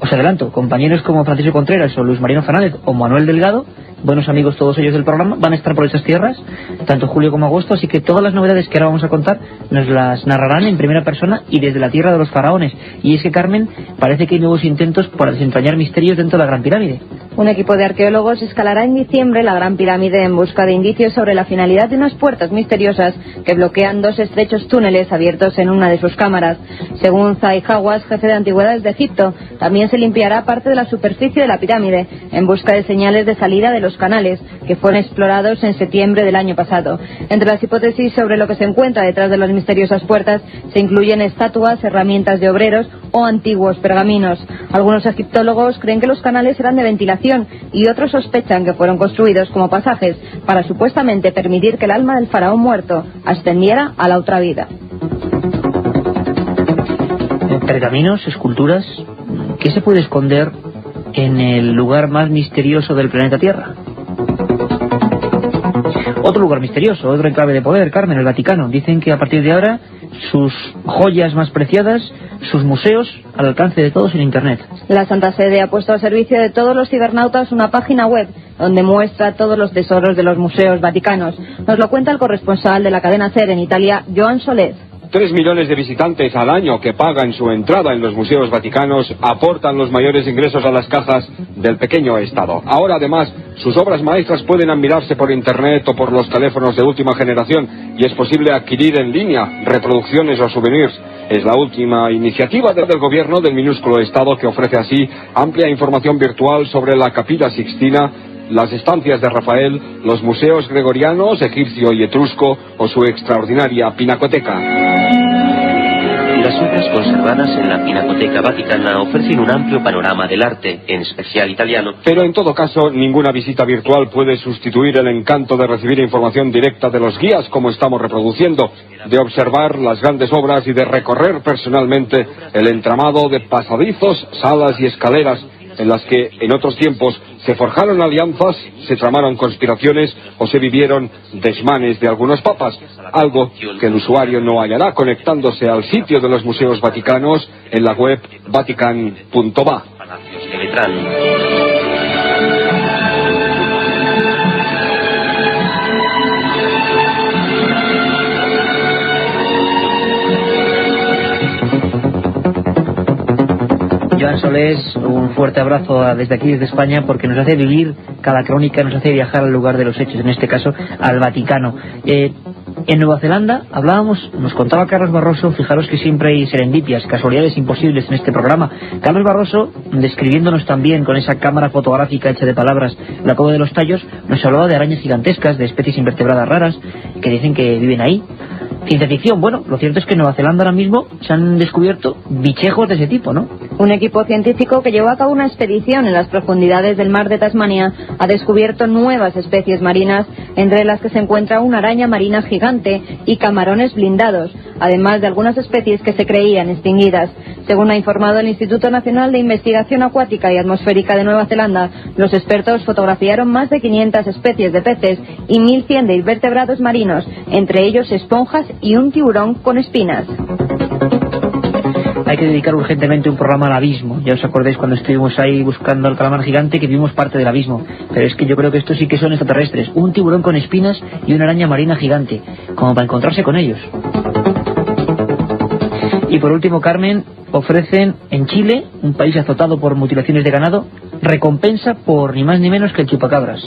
Os adelanto, compañeros como Francisco Contreras o Luis Mariano Fernández o Manuel Delgado, buenos amigos todos ellos del programa, van a estar por esas tierras, tanto julio como agosto, así que todas las novedades que ahora vamos a contar nos las narrarán en primera persona y desde la tierra de los faraones. Y es que, Carmen, parece que hay nuevos intentos para desentrañar misterios dentro de la Gran Pirámide. Un equipo de arqueólogos escalará en diciembre la Gran Pirámide en busca de indicios sobre la finalidad de unas puertas misteriosas que bloquean dos estrechos túneles abiertos en una de sus cámaras. Según Zahi Hawass, jefe de antigüedades de Egipto, también se limpiará parte de la superficie de la pirámide en busca de señales de salida de los canales que fueron explorados en septiembre del año pasado. Entre las hipótesis sobre lo que se encuentra detrás de las misteriosas puertas se incluyen estatuas, herramientas de obreros o antiguos pergaminos. Algunos egiptólogos creen que los canales eran de ventilación y otros sospechan que fueron construidos como pasajes para supuestamente permitir que el alma del faraón muerto ascendiera a la otra vida. pergaminos, esculturas. ¿Qué se puede esconder en el lugar más misterioso del planeta Tierra? Otro lugar misterioso, otro enclave de poder, Carmen, el Vaticano. Dicen que a partir de ahora sus joyas más preciadas, sus museos, al alcance de todos en Internet. La Santa Sede ha puesto al servicio de todos los cibernautas una página web donde muestra todos los tesoros de los museos vaticanos. Nos lo cuenta el corresponsal de la cadena SER en Italia, Joan Solez. 3 millones de visitantes al año que pagan su entrada en los museos vaticanos aportan los mayores ingresos a las cajas del pequeño Estado. Ahora, además, sus obras maestras pueden admirarse por Internet o por los teléfonos de última generación y es posible adquirir en línea reproducciones o souvenirs. Es la última iniciativa del gobierno del minúsculo Estado que ofrece así amplia información virtual sobre la Capilla Sixtina, las estancias de Rafael, los museos gregorianos, egipcio y etrusco o su extraordinaria pinacoteca. Las obras conservadas en la Pinacoteca Vaticana ofrecen un amplio panorama del arte, en especial italiano. Pero en todo caso, ninguna visita virtual puede sustituir el encanto de recibir información directa de los guías, como estamos reproduciendo, de observar las grandes obras y de recorrer personalmente el entramado de pasadizos, salas y escaleras, en las que en otros tiempos se forjaron alianzas, se tramaron conspiraciones o se vivieron desmanes de algunos papas, algo que el usuario no hallará conectándose al sitio de los museos vaticanos en la web vatican.va. Joan Solés, un fuerte abrazo desde aquí, desde España, porque nos hace vivir cada crónica, nos hace viajar al lugar de los hechos, en este caso al Vaticano. En Nueva Zelanda hablábamos, nos contaba Carlos Barroso, fijaros que siempre hay serendipias, casualidades imposibles en este programa. Carlos Barroso, describiéndonos también con esa cámara fotográfica hecha de palabras la Cueva de los Tallos, nos hablaba de arañas gigantescas, de especies invertebradas raras, que dicen que viven ahí. Ciencia ficción, bueno, lo cierto es que en Nueva Zelanda ahora mismo se han descubierto bichejos de ese tipo, ¿no? Un equipo científico que llevó a cabo una expedición en las profundidades del mar de Tasmania ha descubierto nuevas especies marinas, entre las que se encuentra una araña marina gigante y camarones blindados, además de algunas especies que se creían extinguidas. Según ha informado el Instituto Nacional de Investigación Acuática y Atmosférica de Nueva Zelanda, los expertos fotografiaron más de 500 especies de peces y 1.100 de invertebrados marinos, entre ellos esponjas y un tiburón con espinas. Hay que dedicar urgentemente un programa al abismo. Ya os acordáis cuando estuvimos ahí buscando al calamar gigante que vimos parte del abismo. Pero es que yo creo que estos sí que son extraterrestres. Un tiburón con espinas y una araña marina gigante, como para encontrarse con ellos. Y por último, Carmen, ofrecen en Chile, un país azotado por mutilaciones de ganado, recompensa por ni más ni menos que el chupacabras.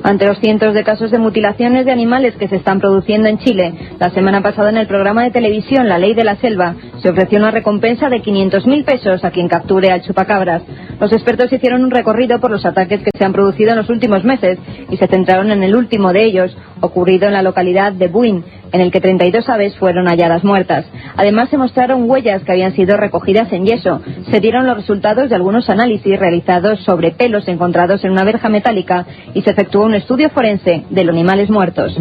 Ante los cientos de casos de mutilaciones de animales que se están produciendo en Chile, la semana pasada en el programa de televisión La Ley de la Selva se ofreció una recompensa de 500.000 pesos a quien capture al chupacabras. Los expertos hicieron un recorrido por los ataques que se han producido en los últimos meses y se centraron en el último de ellos, ocurrido en la localidad de Buin, en el que 32 aves fueron halladas muertas. Además se mostraron huellas que habían sido recogidas en yeso. Se dieron los resultados de algunos análisis realizados sobre pelos encontrados en una verja metálica y se efectuó un estudio forense de los animales muertos.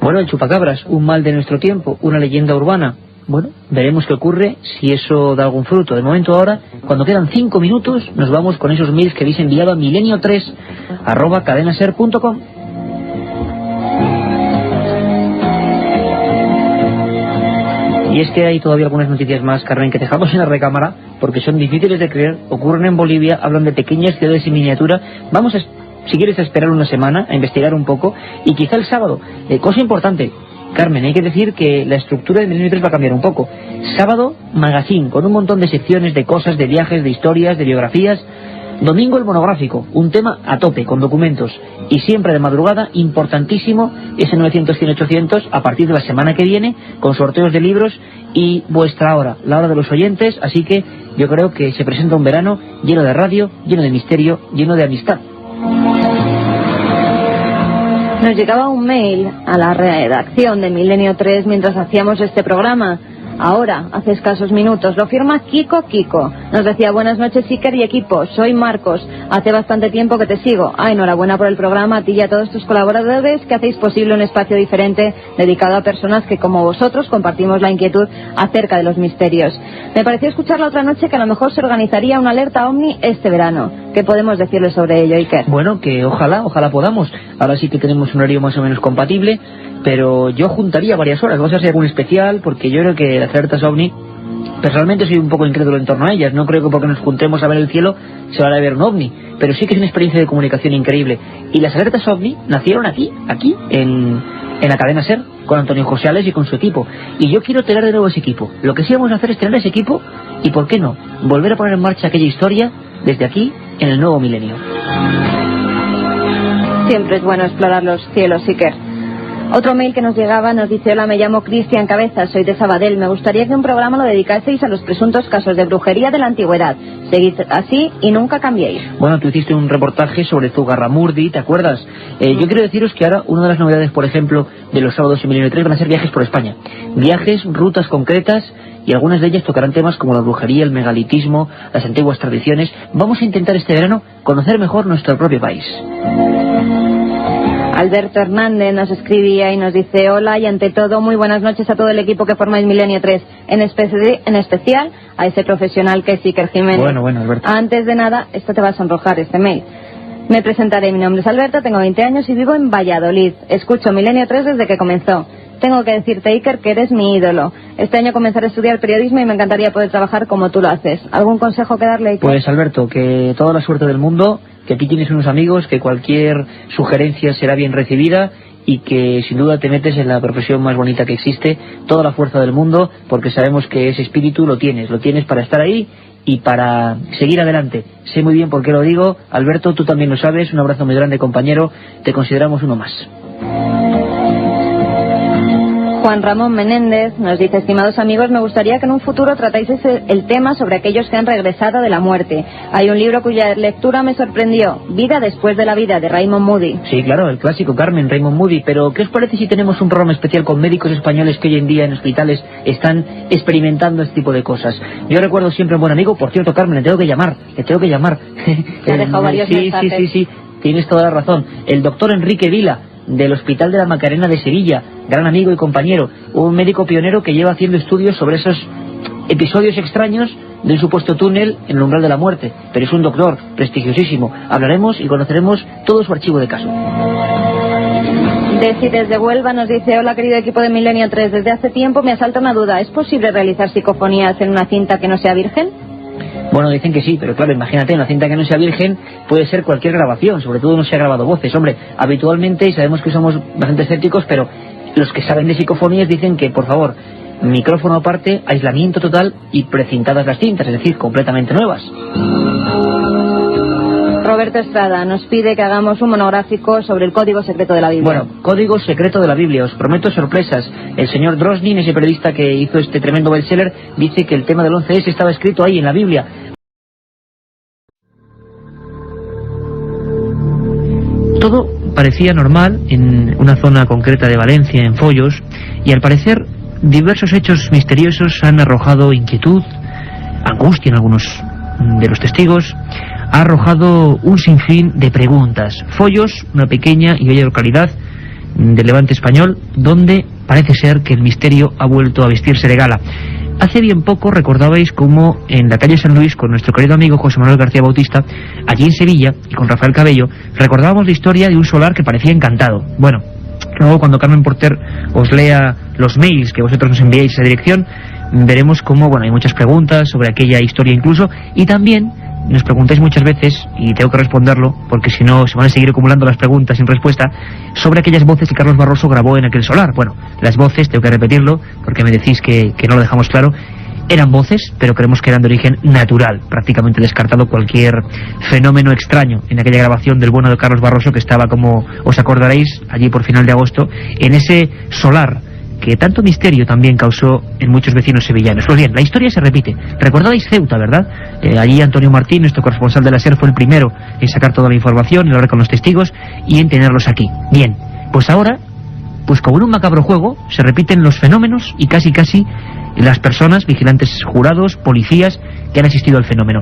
Bueno, el chupacabras, un mal de nuestro tiempo, una leyenda urbana. Bueno, veremos qué ocurre, si eso da algún fruto. De momento ahora, cuando quedan 5 minutos, nos vamos con esos mails que habéis enviado a milenio3@cadenaser.com. Y es que hay todavía algunas noticias más, Carmen, que dejamos en la recámara, porque son difíciles de creer, ocurren en Bolivia, hablan de pequeñas ciudades en miniatura. Vamos a, si quieres, a esperar una semana, a investigar un poco, y quizá el sábado, cosa importante, Carmen, hay que decir que la estructura de Milenio 3 va a cambiar un poco. Sábado, magazine, con un montón de secciones, de cosas, de viajes, de historias, de biografías. Domingo, el monográfico, un tema a tope, con documentos. Y siempre de madrugada, importantísimo, ese 900-100-800, a partir de la semana que viene, con sorteos de libros y vuestra hora, la hora de los oyentes. Así que yo creo que se presenta un verano lleno de radio, lleno de misterio, lleno de amistad. Nos llegaba un mail a la redacción de Milenio 3 mientras hacíamos este programa. ahora, hace escasos minutos. Lo firma Kiko. Nos decía: buenas noches, Iker y equipo, soy Marcos, hace bastante tiempo que te sigo. Enhorabuena por el programa, a ti y a todos tus colaboradores, que hacéis posible un espacio diferente dedicado a personas que, como vosotros, compartimos la inquietud acerca de los misterios. Me pareció escuchar la otra noche que a lo mejor se organizaría una alerta OVNI este verano. ¿Qué podemos decirle sobre ello, Iker? Bueno, que ojalá podamos. Ahora sí que tenemos un horario más o menos compatible, pero yo juntaría varias horas. Vamos a hacer algún especial, porque yo creo que las alertas OVNI, personalmente soy un poco incrédulo en torno a ellas. No creo que porque nos juntemos a ver el cielo se vaya a ver un OVNI, pero sí que es una experiencia de comunicación increíble. Y las alertas OVNI nacieron aquí en la cadena SER, con Antonio José Ales y con su equipo. Y yo quiero tener de nuevo ese equipo. Lo que sí vamos a hacer es tener ese equipo y, ¿por qué no?, volver a poner en marcha aquella historia desde aquí, en el nuevo milenio. Siempre es bueno explorar los cielos, Iker. Otro mail que nos llegaba nos dice: hola, me llamo Cristian Cabezas, soy de Sabadell. Me gustaría que un programa lo dedicaseis a los presuntos casos de brujería de la antigüedad. Seguid así y nunca cambiéis. Bueno, tú hiciste un reportaje sobre Zugarramurdi, ¿te acuerdas? Yo quiero deciros que ahora una de las novedades, por ejemplo, de los sábados en Milenio 3 van a ser viajes por España. Viajes, rutas concretas, y algunas de ellas tocarán temas como la brujería, el megalitismo, las antiguas tradiciones. Vamos a intentar este verano conocer mejor nuestro propio país. Alberto Hernández nos escribía y nos dice: hola, y ante todo, muy buenas noches a todo el equipo que formáis Milenio 3, en especial a ese profesional que es Iker Jiménez. Bueno, Alberto. Antes de nada, esto te va a sonrojar, este mail. Me presentaré, mi nombre es Alberto, tengo 20 años y vivo en Valladolid. Escucho Milenio 3 desde que comenzó. Tengo que decirte, Iker, que eres mi ídolo. Este año comenzaré a estudiar periodismo y me encantaría poder trabajar como tú lo haces. ¿Algún consejo que darle, Iker? Pues, Alberto, que toda la suerte del mundo, que aquí tienes unos amigos, que cualquier sugerencia será bien recibida y que sin duda te metes en la profesión más bonita que existe, toda la fuerza del mundo, porque sabemos que ese espíritu lo tienes para estar ahí y para seguir adelante. Sé muy bien por qué lo digo, Alberto, tú también lo sabes. Un abrazo muy grande, compañero, te consideramos uno más. Juan Ramón Menéndez nos dice: estimados amigos, me gustaría que en un futuro tratáis el tema sobre aquellos que han regresado de la muerte. Hay un libro cuya lectura me sorprendió, Vida después de la vida, de Raymond Moody. Sí, claro, el clásico, Carmen, Raymond Moody. Pero ¿qué os parece si tenemos un programa especial con médicos españoles que hoy en día en hospitales están experimentando este tipo de cosas? Yo recuerdo siempre a un buen amigo, por cierto, Carmen, le tengo que llamar. Te ha dejado varios mensajes. Sí, tienes toda la razón. El doctor Enrique Vila, del Hospital de la Macarena de Sevilla, gran amigo y compañero, un médico pionero que lleva haciendo estudios sobre esos episodios extraños de un supuesto túnel en el umbral de la muerte, pero es un doctor prestigiosísimo. Hablaremos y conoceremos todo su archivo de caso. Desi desde Huelva nos dice: hola, querido equipo de Milenio 3, desde hace tiempo me asalta una duda, ¿es posible realizar psicofonías en una cinta que no sea virgen? Bueno, dicen que sí, pero claro, imagínate, una cinta que no sea virgen puede ser cualquier grabación, sobre todo no se ha grabado voces. Hombre, habitualmente, y sabemos que somos bastante escépticos, pero los que saben de psicofonías dicen que, por favor, micrófono aparte, aislamiento total y precintadas las cintas, es decir, completamente nuevas. Roberto Estrada nos pide que hagamos un monográfico sobre el código secreto de la Biblia. Bueno, código secreto de la Biblia, os prometo sorpresas. El señor Drosnin, ese periodista que hizo este tremendo bestseller, dice que el tema del 11S estaba escrito ahí en la Biblia. Todo parecía normal en una zona concreta de Valencia, en Follos, y al parecer diversos hechos misteriosos han arrojado inquietud, angustia en algunos de los testigos, ha arrojado un sinfín de preguntas. Follos, una pequeña y bella localidad del Levante español, donde parece ser que el misterio ha vuelto a vestirse de gala. Hace bien poco recordabais cómo en la calle San Luis, con nuestro querido amigo José Manuel García Bautista, allí en Sevilla, y con Rafael Cabello, recordábamos la historia de un solar que parecía encantado. Bueno, luego cuando Carmen Porter os lea los mails que vosotros nos enviáis a esa dirección, veremos cómo, bueno, hay muchas preguntas sobre aquella historia incluso, y también nos preguntáis muchas veces, y tengo que responderlo, porque si no se van a seguir acumulando las preguntas sin respuesta, sobre aquellas voces que Carlos Barroso grabó en aquel solar. Bueno, las voces, tengo que repetirlo, porque me decís que no lo dejamos claro, eran voces, pero creemos que eran de origen natural, prácticamente descartado cualquier fenómeno extraño en aquella grabación del bueno de Carlos Barroso, que estaba, como os acordaréis, allí por final de agosto, en ese solar que tanto misterio también causó en muchos vecinos sevillanos. Pues bien, la historia se repite. Recordabais Ceuta, ¿verdad? Allí Antonio Martín, nuestro corresponsal de la SER, fue el primero en sacar toda la información, en hablar con los testigos y en tenerlos aquí. Bien, pues ahora, pues como en un macabro juego, se repiten los fenómenos y casi las personas, vigilantes jurados, policías que han asistido al fenómeno.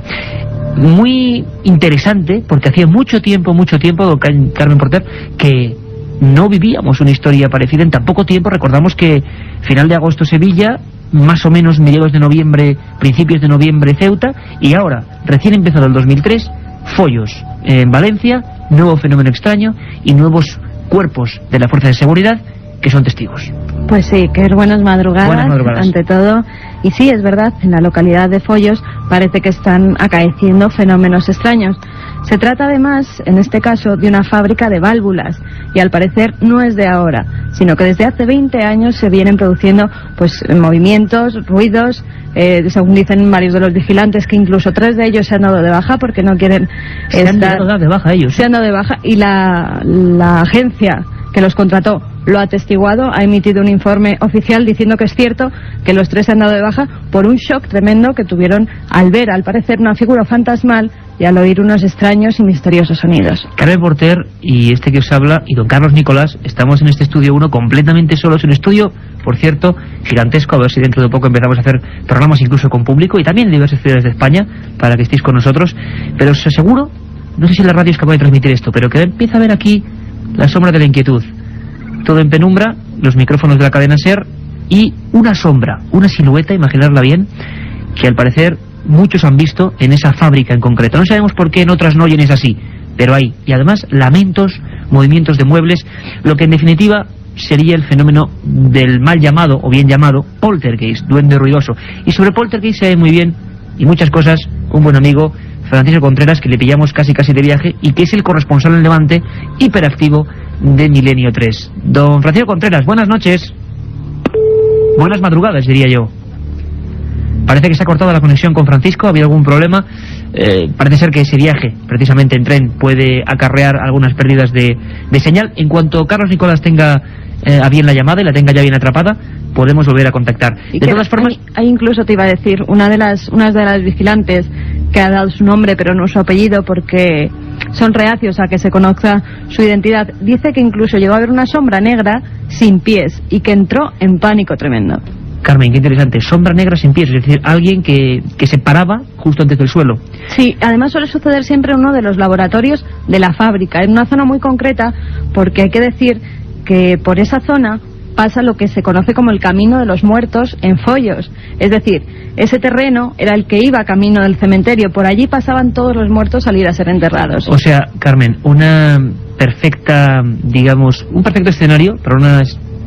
Muy interesante, porque hacía mucho tiempo, don Carmen Porter, que no vivíamos una historia parecida en tan poco tiempo. Recordamos que final de agosto Sevilla, más o menos mediados de noviembre, principios de noviembre Ceuta, y ahora, recién empezado el 2003, Follos en Valencia, nuevo fenómeno extraño y nuevos cuerpos de la fuerza de seguridad que son testigos. Pues sí, que buenas madrugadas, ante todo. Y sí, es verdad, en la localidad de Follos parece que están acaeciendo fenómenos extraños. Se trata además, en este caso, de una fábrica de válvulas, y al parecer no es de ahora, sino que desde hace 20 años se vienen produciendo pues movimientos, ruidos, según dicen varios de los vigilantes, que incluso 3 de ellos se han dado de baja porque no quieren se han dado de baja ellos. Se han dado de baja, y la agencia que los contrató lo ha atestiguado, ha emitido un informe oficial diciendo que es cierto que los 3 se han dado de baja por un shock tremendo que tuvieron al ver, al parecer, una figura fantasmal y al oír unos extraños y misteriosos sonidos. Carmen Porter y este que os habla y don Carlos Nicolás estamos en este estudio 1 completamente solos, un estudio, por cierto, gigantesco, a ver si dentro de poco empezamos a hacer programas incluso con público y también en diversas ciudades de España para que estéis con nosotros, pero os aseguro, no sé si la radio es capaz de transmitir esto, pero que empieza a ver aquí la sombra de la inquietud. Todo en penumbra, los micrófonos de la cadena SER y una sombra, una silueta, imaginarla bien, que al parecer muchos han visto en esa fábrica en concreto. No sabemos por qué en otras no, y es así, pero hay. Y además lamentos, movimientos de muebles, lo que en definitiva sería el fenómeno del mal llamado, o bien llamado, poltergeist, duende ruidoso. Y sobre poltergeist se ve muy bien, y muchas cosas, un buen amigo, Francisco Contreras, que le pillamos casi de viaje, y que es el corresponsal en Levante, hiperactivo de Milenio 3. Don Francisco Contreras, buenas noches. Buenas madrugadas, diría yo. Parece que se ha cortado la conexión con Francisco, ¿ha habido algún problema? Parece ser que ese viaje, precisamente en tren, puede acarrear algunas pérdidas de señal. En cuanto Carlos Nicolás tenga a bien la llamada y la tenga ya bien atrapada, podemos volver a contactar. De todas formas, hay incluso, te iba a decir, una de las vigilantes que ha dado su nombre pero no su apellido porque son reacios a que se conozca su identidad, dice que incluso llegó a ver una sombra negra sin pies y que entró en pánico tremendo. Carmen, qué interesante, sombra negra sin pies, es decir, alguien que se paraba justo antes del suelo. Sí, además suele suceder siempre en uno de los laboratorios de la fábrica, en una zona muy concreta, porque hay que decir que por esa zona pasa lo que se conoce como el Camino de los Muertos en Follos. Es decir, ese terreno era el que iba camino del cementerio. Por allí pasaban todos los muertos al ir a ser enterrados. O sea, Carmen, una perfecta, digamos, un perfecto escenario para una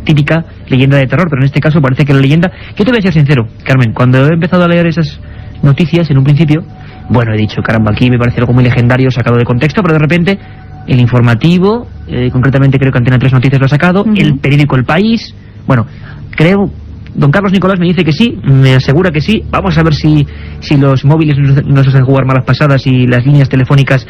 típica leyenda de terror, pero en este caso parece que la leyenda... Yo te voy a ser sincero, Carmen, cuando he empezado a leer esas noticias en un principio, bueno, he dicho, caramba, aquí me parece algo muy legendario sacado de contexto, pero de repente el informativo, concretamente creo que Antena 3 Noticias lo ha sacado, el periódico El País, bueno, creo... Don Carlos Nicolás me dice que sí, me asegura que sí. Vamos a ver si los móviles nos hacen jugar malas pasadas y las líneas telefónicas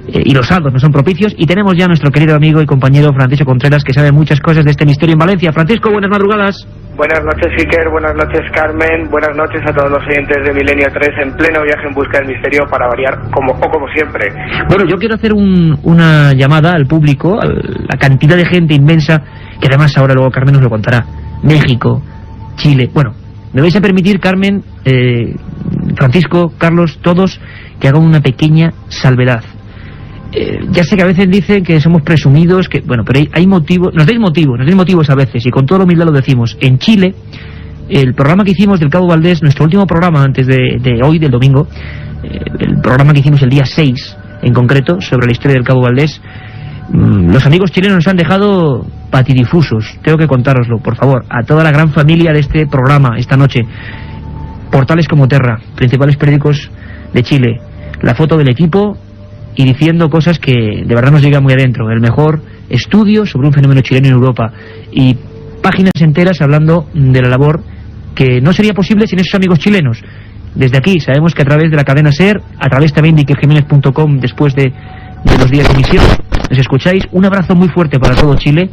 y los saldos no son propicios. Y tenemos ya a nuestro querido amigo y compañero Francisco Contreras, que sabe muchas cosas de este misterio en Valencia. Francisco, buenas madrugadas. Buenas noches, Iker, buenas noches, Carmen, buenas noches a todos los oyentes de Milenio 3 en pleno viaje en busca del misterio, para variar, como siempre. Bueno, yo quiero hacer una llamada al público, a la cantidad de gente inmensa, que además ahora luego Carmen nos lo contará. México, Chile. Bueno, me vais a permitir, Carmen, Francisco, Carlos, todos, que hagan una pequeña salvedad. Ya sé que a veces dicen que somos presumidos, que bueno, pero hay motivos, nos dais motivos a veces, y con toda la humildad lo decimos. En Chile, el programa que hicimos del Cabo Valdés, nuestro último programa antes de hoy, del domingo, el programa que hicimos el día 6, en concreto, sobre la historia del Cabo Valdés, los amigos chilenos nos han dejado patidifusos. Tengo que contároslo, por favor, a toda la gran familia de este programa esta noche. Portales como Terra, principales periódicos de Chile, la foto del equipo y diciendo cosas que de verdad nos llegan muy adentro. El mejor estudio sobre un fenómeno chileno en Europa, y páginas enteras hablando de la labor que no sería posible sin esos amigos chilenos. Desde aquí sabemos que a través de la cadena SER, a través también de ikerjimenez.com, después de los días de emisión, nos escucháis. Un abrazo muy fuerte para todo Chile.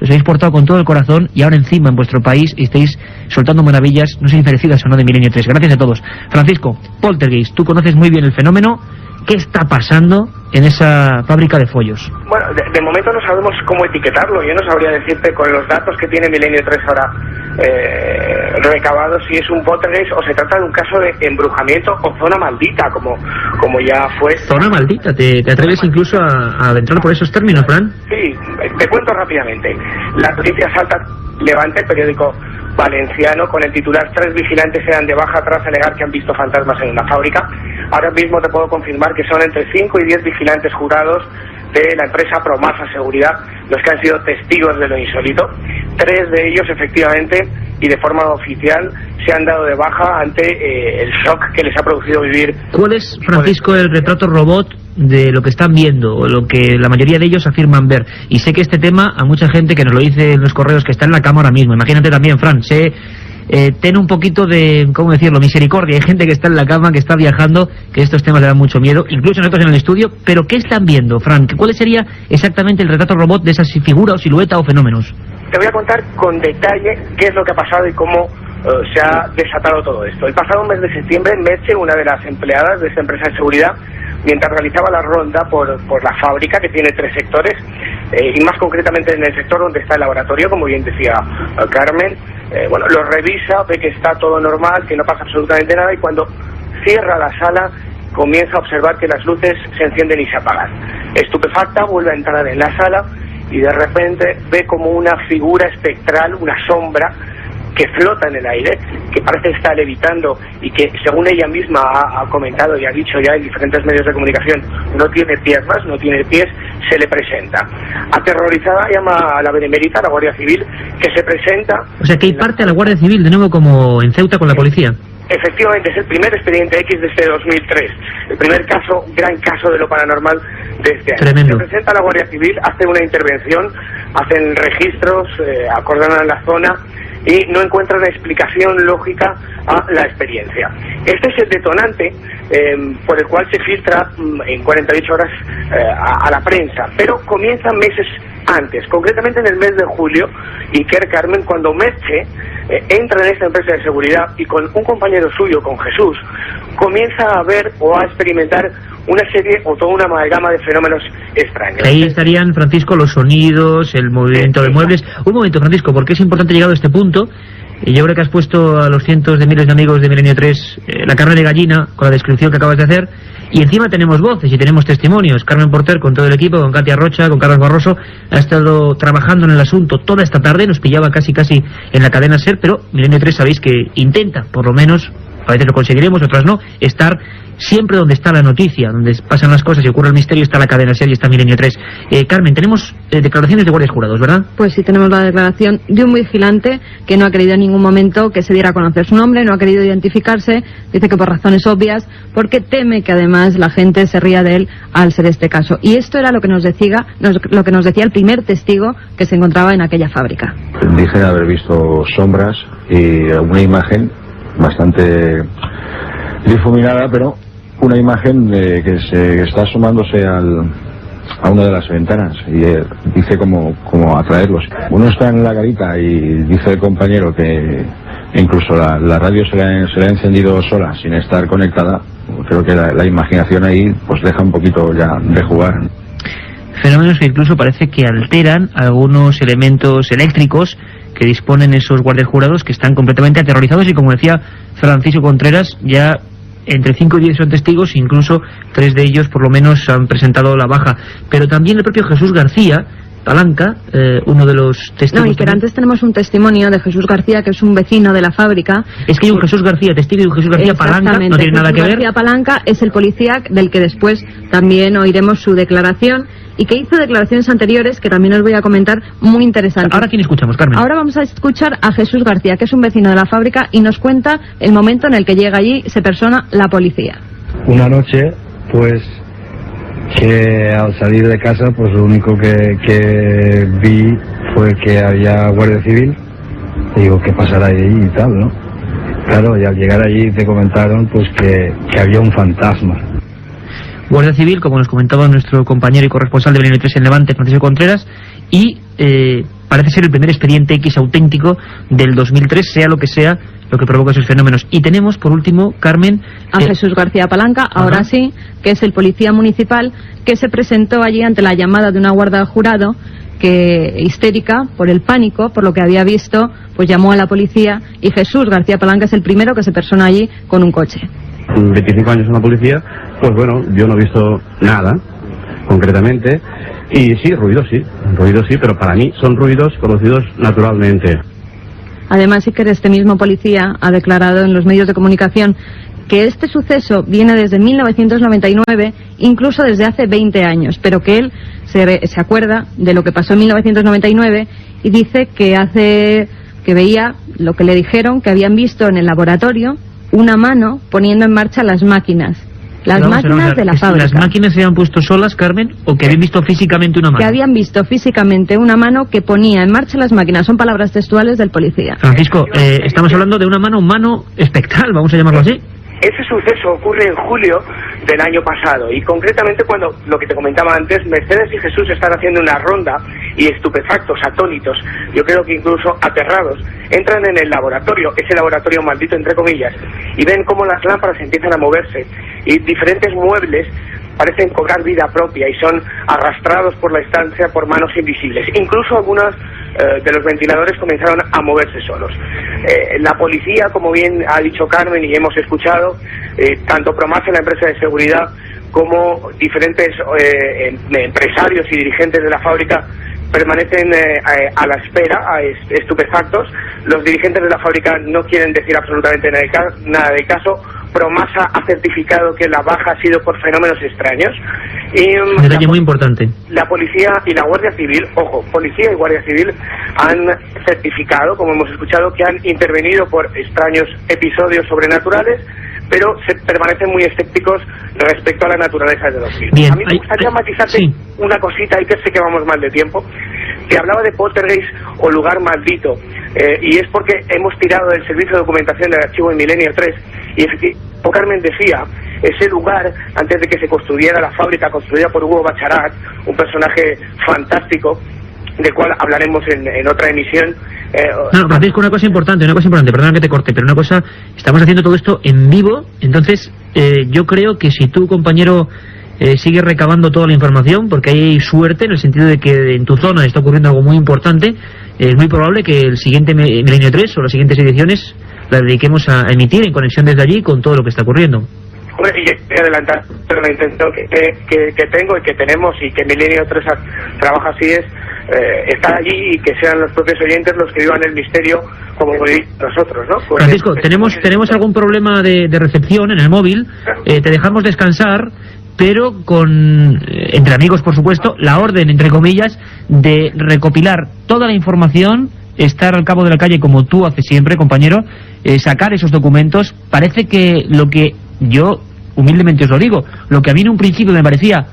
Os habéis portado con todo el corazón y ahora encima en vuestro país estáis soltando maravillas no sé si merecidas o no de Milenio 3. Gracias a todos. Francisco, poltergeist, tú conoces muy bien el fenómeno ¿Qué está pasando en esa fábrica de follos? Bueno, de momento no sabemos cómo etiquetarlo. Yo no sabría decirte con los datos que tiene Milenio 3 ahora recabados si es un poltergeist o se trata de un caso de embrujamiento o zona maldita, como ya fue. Zona maldita, ¿te atreves incluso a adentrar por esos términos, Fran? Sí, te cuento rápidamente. La noticia salta, Levante, el periódico valenciano, con el titular: 3 vigilantes se dan de baja tras alegar que han visto fantasmas en una fábrica. Ahora mismo te puedo confirmar que son entre 5 y 10 vigilantes jurados de la empresa Promasa Seguridad los que han sido testigos de lo insólito. 3 de ellos, efectivamente, y de forma oficial, se han dado de baja ante el shock que les ha producido vivir. ¿Cuál es, Francisco, el retrato robot de lo que están viendo, o lo que la mayoría de ellos afirman ver? Y sé que este tema a mucha gente que nos lo dice en los correos que está en la cama ahora mismo. Imagínate también, Fran, ten un poquito de, ¿cómo decirlo?, misericordia. Hay gente que está en la cama, que está viajando, que estos temas le dan mucho miedo, incluso nosotros en el estudio. Pero ¿qué están viendo, Fran? ¿Cuál sería exactamente el retrato robot de esa figura o silueta o fenómenos? Te voy a contar con detalle qué es lo que ha pasado y cómo se ha desatado todo esto. El pasado mes de septiembre, Merche, una de las empleadas de esta empresa de seguridad, mientras realizaba la ronda por la fábrica, que tiene 3 sectores, y más concretamente en el sector donde está el laboratorio, como bien decía Carmen, lo revisa, ve que está todo normal, que no pasa absolutamente nada, y cuando cierra la sala comienza a observar que las luces se encienden y se apagan. Estupefacta, vuelve a entrar en la sala y de repente ve como una figura espectral, una sombra que flota en el aire, que parece estar levitando y que, según ella misma ha comentado y ha dicho ya en diferentes medios de comunicación, no tiene piernas, no tiene pies, se le presenta. Aterrorizada llama a la Benemérita, a la Guardia Civil, que se presenta... O sea, que hay parte a la Guardia Civil, de nuevo como en Ceuta con la policía. Efectivamente, es el primer expediente X de este 2003, el primer caso, gran caso de lo paranormal de este año. Tremendo. Se presenta a la Guardia Civil, hace una intervención, hacen registros, acordonan la zona y no encuentran explicación lógica a la experiencia. Este es el detonante por el cual se filtra en 48 horas a la prensa, pero comienza meses antes, concretamente en el mes de julio, Iker, Carmen, cuando Merche entra en esta empresa de seguridad y con un compañero suyo, con Jesús, comienza a ver o a experimentar una serie o toda una amalgama de fenómenos extraños. Ahí estarían, Francisco, los sonidos, el movimiento de muebles. Un momento, Francisco, porque es importante llegado a este punto. Y yo creo que has puesto a los cientos de miles de amigos de Milenio 3 la carne de gallina con la descripción que acabas de hacer. Y encima tenemos voces y tenemos testimonios. Carmen Porter, con todo el equipo, con Katia Rocha, con Carlos Barroso, ha estado trabajando en el asunto toda esta tarde. Nos pillaba casi en la cadena SER, pero Milenio 3 sabéis que intenta, por lo menos, a veces lo conseguiremos, otras no, estar siempre donde está la noticia, donde pasan las cosas y ocurre el misterio, está la cadena SER y está Milenio 3. Carmen, tenemos declaraciones de guardias jurados, ¿verdad? Pues sí, tenemos la declaración de un vigilante que no ha querido en ningún momento que se diera a conocer su nombre, no ha querido identificarse, dice que por razones obvias, porque teme que además la gente se ría de él al ser este caso. Y esto era lo que nos decía el primer testigo que se encontraba en aquella fábrica. Dije haber visto sombras y una imagen bastante difuminada, pero una imagen que se está asomándose a una de las ventanas y dice como atraerlos. Uno está en la garita y dice el compañero que incluso la radio se le ha encendido sola sin estar conectada. Creo que la imaginación ahí pues deja un poquito ya de jugar. Fenómenos que incluso parece que alteran algunos elementos eléctricos que disponen esos guardias jurados, que están completamente aterrorizados, y como decía Francisco Contreras, ya entre 5 y 10 son testigos, incluso 3 de ellos por lo menos han presentado la baja. Pero también el propio Jesús García Palanca, uno de los testigos... No, y que antes tenemos un testimonio de Jesús García, que es un vecino de la fábrica. Es que hay un Jesús García testigo y un Jesús García Palanca, no tiene nada que ver. García Palanca es el policía del que después también oiremos su declaración, y que hizo declaraciones anteriores que también os voy a comentar, muy interesantes. ¿Ahora quién escuchamos, Carmen? Ahora vamos a escuchar a Jesús García, que es un vecino de la fábrica, y nos cuenta el momento en el que llega allí, se persona la policía. Una noche, pues, que al salir de casa, pues lo único que vi fue que había Guardia Civil. Y digo, ¿qué pasará ahí y tal, no? Claro, y al llegar allí te comentaron pues que había un fantasma. Guardia Civil, como nos comentaba nuestro compañero y corresponsal de Milenio 3 en Levante, Francisco Contreras, y parece ser el primer expediente X auténtico del 2003, sea lo que provoca esos fenómenos. Y tenemos, por último, Carmen... a Jesús García Palanca, ahora sí, que es el policía municipal que se presentó allí ante la llamada de una guardia del jurado que, histérica por el pánico, por lo que había visto, pues llamó a la policía, y Jesús García Palanca es el primero que se persona allí con un coche. 25 años en la policía, pues bueno, yo no he visto nada, concretamente, y sí, ruidos sí, pero para mí son ruidos conocidos naturalmente. Además, Iker, este mismo policía ha declarado en los medios de comunicación que este suceso viene desde 1999, incluso desde hace 20 años, pero que él se acuerda de lo que pasó en 1999 y dice que veía lo que le dijeron, que habían visto en el laboratorio una mano poniendo en marcha las máquinas. Las máquinas de la fábrica. ¿Las máquinas se habían puesto solas, Carmen, o que habían visto físicamente una mano? Que habían visto físicamente una mano que ponía en marcha las máquinas. Son palabras textuales del policía. Francisco, estamos hablando de una mano espectral, vamos a llamarlo así. Ese suceso ocurre en julio del año pasado y concretamente cuando, lo que te comentaba antes, Mercedes y Jesús están haciendo una ronda y estupefactos, atónitos, yo creo que incluso aterrados, entran en el laboratorio, ese laboratorio maldito entre comillas, y ven cómo las lámparas empiezan a moverse y diferentes muebles parecen cobrar vida propia y son arrastrados por la estancia por manos invisibles. Incluso algunos de los ventiladores comenzaron a moverse solos. La policía, como bien ha dicho Carmen y hemos escuchado, tanto Promase, la empresa de seguridad, como diferentes empresarios y dirigentes de la fábrica permanecen a la espera, estupefactos. Los dirigentes de la fábrica no quieren decir absolutamente nada de caso. Promasa ha certificado que la baja ha sido por fenómenos extraños. Un detalle muy importante. La policía y la Guardia Civil, ojo, policía y Guardia Civil han certificado, como hemos escuchado, que han intervenido por extraños episodios sobrenaturales, pero se permanecen muy escépticos respecto a la naturaleza de los mismos. Bien, a mí me gustaría matizarte una cosita, y que sé que vamos mal de tiempo, que hablaba de poltergeist o lugar maldito, y es porque hemos tirado del servicio de documentación del archivo en Milenio 3, y como Carmen decía, ese lugar, antes de que se construyera la fábrica construida por Hugo Bacharat, un personaje fantástico, del cual hablaremos en otra emisión. No, Francisco, una cosa importante, perdona que te corte, pero una cosa, estamos haciendo todo esto en vivo, entonces yo creo que si tú, compañero, sigues recabando toda la información, porque hay suerte en el sentido de que en tu zona está ocurriendo algo muy importante, es muy probable que el siguiente Milenio 3 o las siguientes ediciones las dediquemos a emitir en conexión desde allí con todo lo que está ocurriendo. Hombre, y voy a adelantar, pero la intención que tengo y que tenemos y que Milenio 3 trabaja así es estar allí y que sean los propios oyentes los que vivan el misterio como nosotros, ¿no? Porque Francisco, tenemos algún problema de recepción en el móvil, te dejamos descansar, pero con, entre amigos por supuesto, la orden, entre comillas, de recopilar toda la información, estar al cabo de la calle como tú haces siempre, compañero, sacar esos documentos. Parece que lo que yo, humildemente os lo digo, lo que a mí en un principio me parecía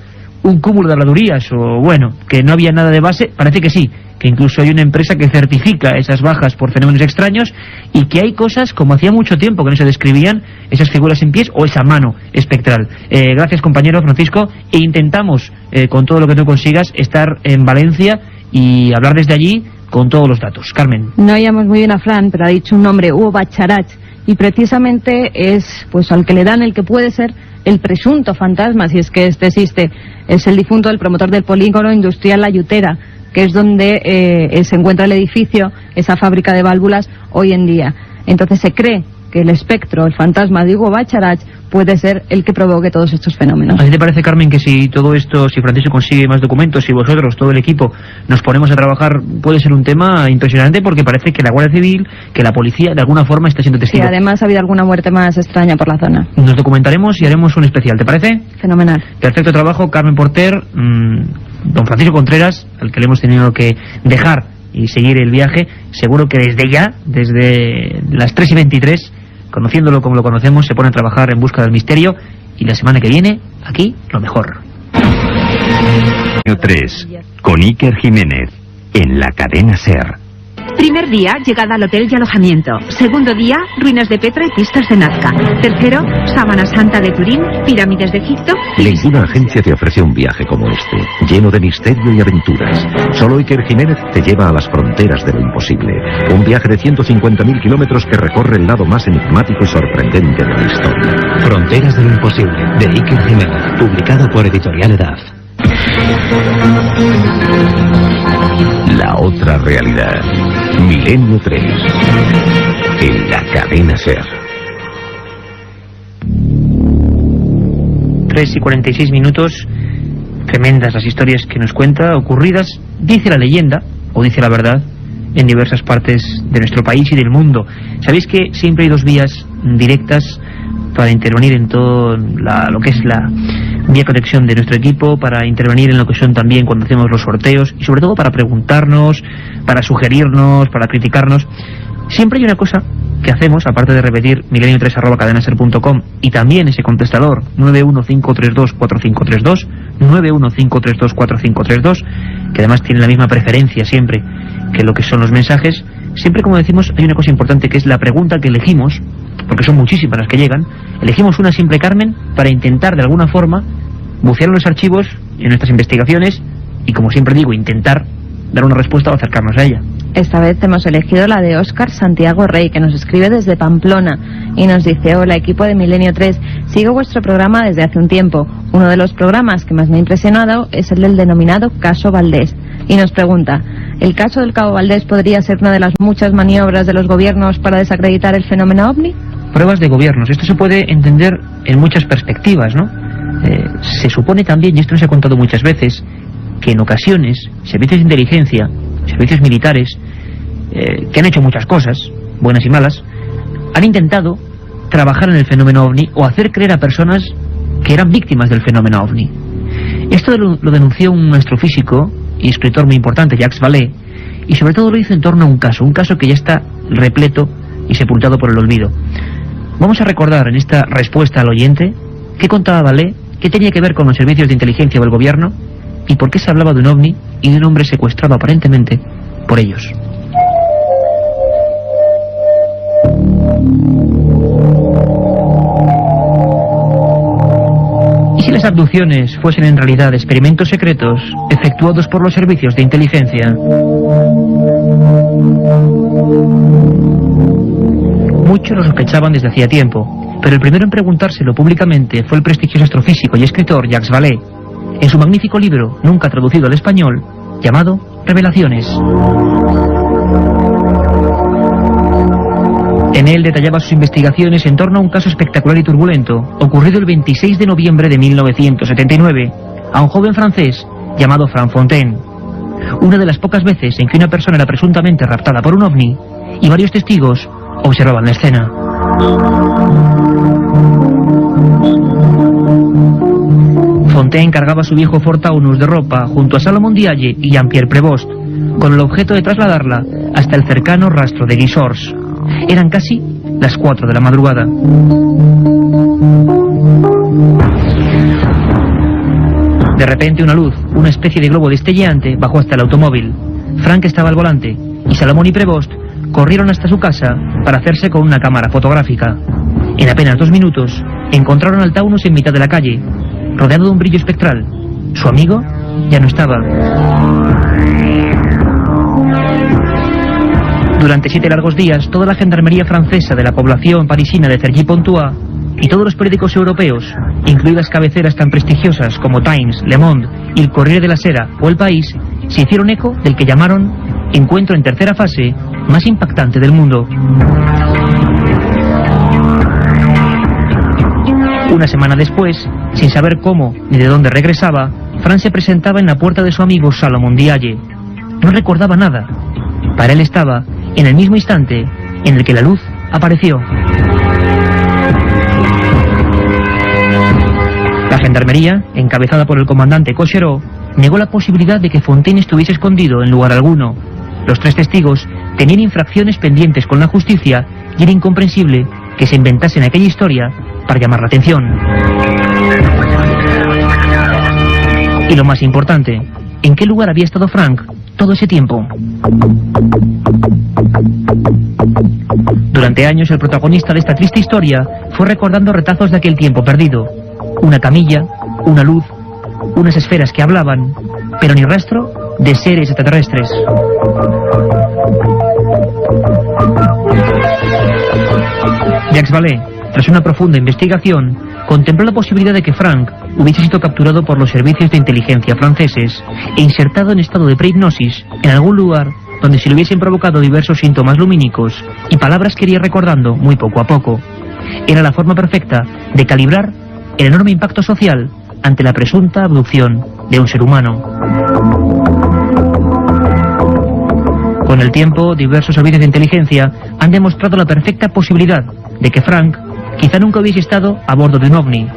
un cúmulo de habladurías o bueno, que no había nada de base, parece que sí, que incluso hay una empresa que certifica esas bajas por fenómenos extraños y que hay cosas como hacía mucho tiempo que no se describían, esas figuras en pies o esa mano espectral. Gracias, compañero Francisco, e intentamos con todo lo que tú consigas estar en Valencia y hablar desde allí con todos los datos. Carmen. No oíamos muy bien a Fran, pero ha dicho un nombre, Hugo Bacharat, y precisamente es pues al que le dan el que puede ser el presunto fantasma, si es que este existe. Es el difunto del promotor del polígono industrial La Yutera, que es donde se encuentra el edificio, esa fábrica de válvulas hoy en día. Entonces se cree que el espectro, el fantasma de Hugo Bacharat, puede ser el que provoque todos estos fenómenos. ¿A ti te parece, Carmen, que si todo esto, si Francisco consigue más documentos, si vosotros, todo el equipo, nos ponemos a trabajar, puede ser un tema impresionante? Porque parece que la Guardia Civil, que la policía, de alguna forma está siendo testigo. Sí, además ha habido alguna muerte más extraña por la zona. Nos documentaremos y haremos un especial, ¿te parece? Fenomenal. Perfecto trabajo, Carmen Porter, don Francisco Contreras, al que le hemos tenido que dejar y seguir el viaje. Seguro que desde ya, desde las 3:23, conociéndolo como lo conocemos, se pone a trabajar en busca del misterio, y la semana que viene, aquí, lo mejor. 3, con Iker Jiménez, en la cadena SER. Primer día, llegada al hotel y alojamiento. Segundo día, ruinas de Petra y pistas de Nazca. Tercero, Sábana Santa de Turín, pirámides de Egipto. Ninguna agencia te ofrece un viaje como este, lleno de misterio y aventuras. Solo Iker Jiménez te lleva a las fronteras de lo imposible. Un viaje de 150.000 kilómetros que recorre el lado más enigmático y sorprendente de la historia. Fronteras de lo imposible, de Iker Jiménez, publicado por Editorial Edad. La otra realidad. Milenio 3. En la cadena SER. 3:46. Tremendas las historias que nos cuenta, ocurridas, dice la leyenda, o dice la verdad, en diversas partes de nuestro país y del mundo. Sabéis que siempre hay dos vías directas para intervenir en todo lo que es la vía conexión de nuestro equipo, para intervenir en lo que son también cuando hacemos los sorteos, y sobre todo para preguntarnos, para sugerirnos, para criticarnos. Siempre hay una cosa que hacemos, aparte de repetir milenio3@cadenaser.com, y también ese contestador 915324532, 915324532, que además tiene la misma preferencia siempre que lo que son los mensajes. Siempre, como decimos, hay una cosa importante, que es la pregunta que elegimos, porque son muchísimas las que llegan. Elegimos una siempre, Carmen, para intentar de alguna forma bucear en los archivos, en nuestras investigaciones, y como siempre digo, intentar dar una respuesta o acercarnos a ella. Esta vez hemos elegido la de Óscar Santiago Rey, que nos escribe desde Pamplona y nos dice: hola, equipo de Milenio 3, sigo vuestro programa desde hace un tiempo. Uno de los programas que más me ha impresionado es el del denominado Caso Valdés, y nos pregunta: ¿el caso del Cabo Valdés podría ser una de las muchas maniobras de los gobiernos para desacreditar el fenómeno OVNI? Pruebas de gobiernos. Esto se puede entender en muchas perspectivas, ¿no? Se supone también, y esto nos ha contado muchas veces, que en ocasiones servicios de inteligencia, servicios militares, que han hecho muchas cosas, buenas y malas, han intentado trabajar en el fenómeno OVNI o hacer creer a personas que eran víctimas del fenómeno OVNI. Esto lo denunció un astrofísico y escritor muy importante, Jacques Vallée, y sobre todo lo hizo en torno a un caso que ya está repleto y sepultado por el olvido. Vamos a recordar en esta respuesta al oyente qué contaba Vallée, qué tenía que ver con los servicios de inteligencia o el gobierno, y por qué se hablaba de un ovni y de un hombre secuestrado aparentemente por ellos. ¿Y si las abducciones fuesen en realidad experimentos secretos efectuados por los servicios de inteligencia? Muchos lo sospechaban desde hacía tiempo, pero el primero en preguntárselo públicamente fue el prestigioso astrofísico y escritor Jacques Vallée, en su magnífico libro, nunca traducido al español, llamado Revelaciones. En él detallaba sus investigaciones en torno a un caso espectacular y turbulento, ocurrido el 26 de noviembre de 1979, a un joven francés llamado Frank Fontaine. Una de las pocas veces en que una persona era presuntamente raptada por un ovni, y varios testigos observaban la escena. Fontaine cargaba su viejo Ford Taunus de ropa junto a Salomon Diaye y Jean-Pierre Prévost, con el objeto de trasladarla hasta el cercano rastro de Guisors. Eran casi las 4 de la madrugada. De repente una luz, una especie de globo destelleante, bajó hasta el automóvil. Frank estaba al volante y Salomon y Prévost corrieron hasta su casa para hacerse con una cámara fotográfica. En apenas 2 minutos encontraron al Taunus en mitad de la calle, rodeado de un brillo espectral. Su amigo ya no estaba. Durante 7 largos días, toda la gendarmería francesa de la población parisina de Cergy-Pontoise y todos los periódicos europeos, incluidas cabeceras tan prestigiosas como Times, Le Monde y el Corriere della Sera o El País, se hicieron eco del que llamaron encuentro en tercera fase más impactante del mundo. Una semana después, sin saber cómo ni de dónde regresaba, Frank se presentaba en la puerta de su amigo Salomon Diaye. No recordaba nada. Para él estaba en el mismo instante en el que la luz apareció. La gendarmería, encabezada por el comandante Cochereau, negó la posibilidad de que Fontaine estuviese escondido en lugar alguno. Los 3 testigos tenían infracciones pendientes con la justicia y era incomprensible que se inventasen aquella historia para llamar la atención. Y lo más importante, ¿en qué lugar había estado Frank todo ese tiempo. Durante años el protagonista de esta triste historia fue recordando retazos de aquel tiempo perdido. Una camilla, una luz, unas esferas que hablaban, pero ni rastro de seres extraterrestres. Jacques Vallée, tras una profunda investigación, contempló la posibilidad de que Frank hubiese sido capturado por los servicios de inteligencia franceses e insertado en estado de prehipnosis en algún lugar donde se le hubiesen provocado diversos síntomas lumínicos y palabras que iría recordando muy poco a poco. Era la forma perfecta de calibrar el enorme impacto social ante la presunta abducción de un ser humano. Con el tiempo, diversos servicios de inteligencia han demostrado la perfecta posibilidad de que Frank quizá nunca hubiese estado a bordo de un ovni,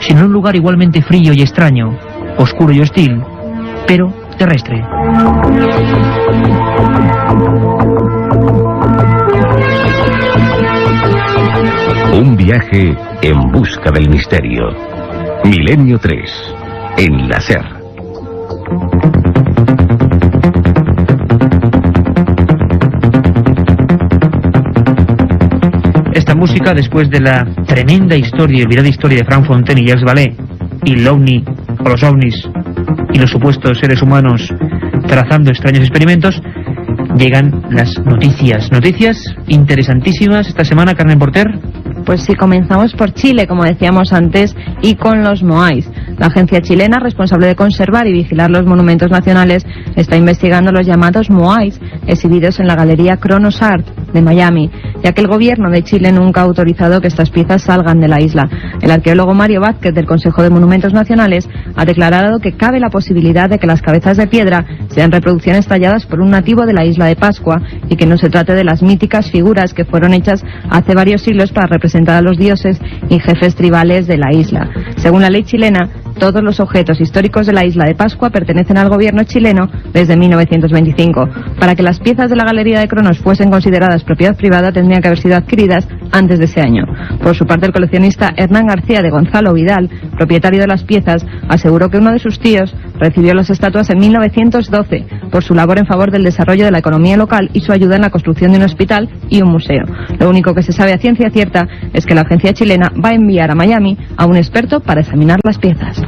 sino en un lugar igualmente frío y extraño, oscuro y hostil, pero terrestre. Un viaje en busca del misterio. Milenio 3, en la SER. Esta música, después de la tremenda historia y olvidada historia de Frank Fontaine y Jacques Vallée, y el ovni, o los ovnis, y los supuestos seres humanos trazando extraños experimentos, llegan las noticias. Noticias interesantísimas esta semana, Carmen Porter. Pues sí, comenzamos por Chile, como decíamos antes, y con los Moais. La agencia chilena responsable de conservar y vigilar los monumentos nacionales está investigando los llamados Moais, exhibidos en la Galería Kronos Art de Miami, ya que el gobierno de Chile nunca ha autorizado que estas piezas salgan de la isla. El arqueólogo Mario Vázquez del Consejo de Monumentos Nacionales ha declarado que cabe la posibilidad de que las cabezas de piedra sean reproducciones talladas por un nativo de la isla de Pascua y que no se trate de las míticas figuras que fueron hechas hace varios siglos para representar a los dioses y jefes tribales de la isla. Según la ley chilena, todos los objetos históricos de la isla de Pascua pertenecen al gobierno chileno desde 1925. Para que las piezas de la Galería de Kronos fuesen consideradas propiedad privada, tendrían que haber sido adquiridas antes de ese año. Por su parte, el coleccionista Hernán García de Gonzalo Vidal, propietario de las piezas, aseguró que uno de sus tíos recibió las estatuas en 1912 por su labor en favor del desarrollo de la economía local y su ayuda en la construcción de un hospital y un museo. Lo único que se sabe a ciencia cierta es que la agencia chilena va a enviar a Miami a un experto para examinar las piezas.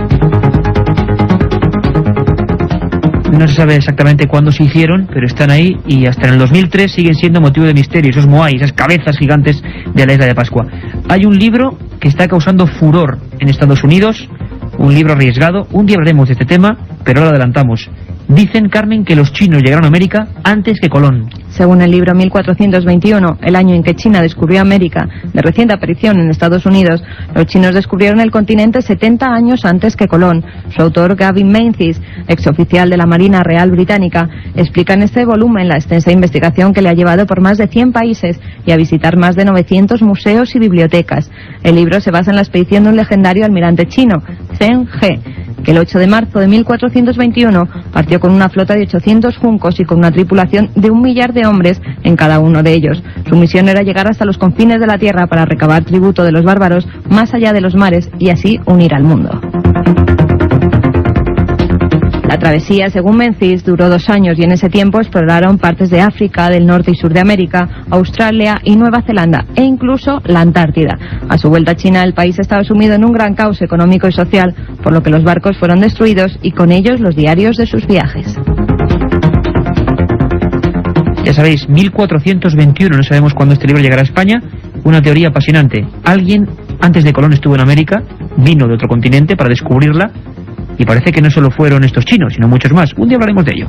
No se sabe exactamente cuándo se hicieron, pero están ahí y hasta en el 2003 siguen siendo motivo de misterio, esos moai, esas cabezas gigantes de la isla de Pascua. Hay un libro que está causando furor en Estados Unidos, un libro arriesgado. Un día hablaremos de este tema, pero ahora lo adelantamos. Dicen, Carmen, que los chinos llegaron a América antes que Colón. Según el libro 1421, el año en que China descubrió América, de reciente aparición en Estados Unidos, los chinos descubrieron el continente 70 años antes que Colón. Su autor, Gavin Menzies, exoficial de la Marina Real Británica, explica en este volumen la extensa investigación que le ha llevado por más de 100 países y a visitar más de 900 museos y bibliotecas. El libro se basa en la expedición de un legendario almirante chino, Zheng He, que el 8 de marzo de 1421 partió con una flota de 800 juncos y con una tripulación de 1 millar de hombres en cada uno de ellos. Su misión era llegar hasta los confines de la tierra para recabar tributo de los bárbaros más allá de los mares y así unir al mundo. La travesía, según Menzies, duró 2 años y en ese tiempo exploraron partes de África, del norte y sur de América, Australia y Nueva Zelanda e incluso la Antártida. A su vuelta a China, el país estaba sumido en un gran caos económico y social, por lo que los barcos fueron destruidos y con ellos los diarios de sus viajes. Ya sabéis, 1421, no sabemos cuándo este libro llegará a España. Una teoría apasionante. Alguien antes de Colón estuvo en América, vino de otro continente para descubrirla. Y parece que no solo fueron estos chinos, sino muchos más. Un día hablaremos de ello.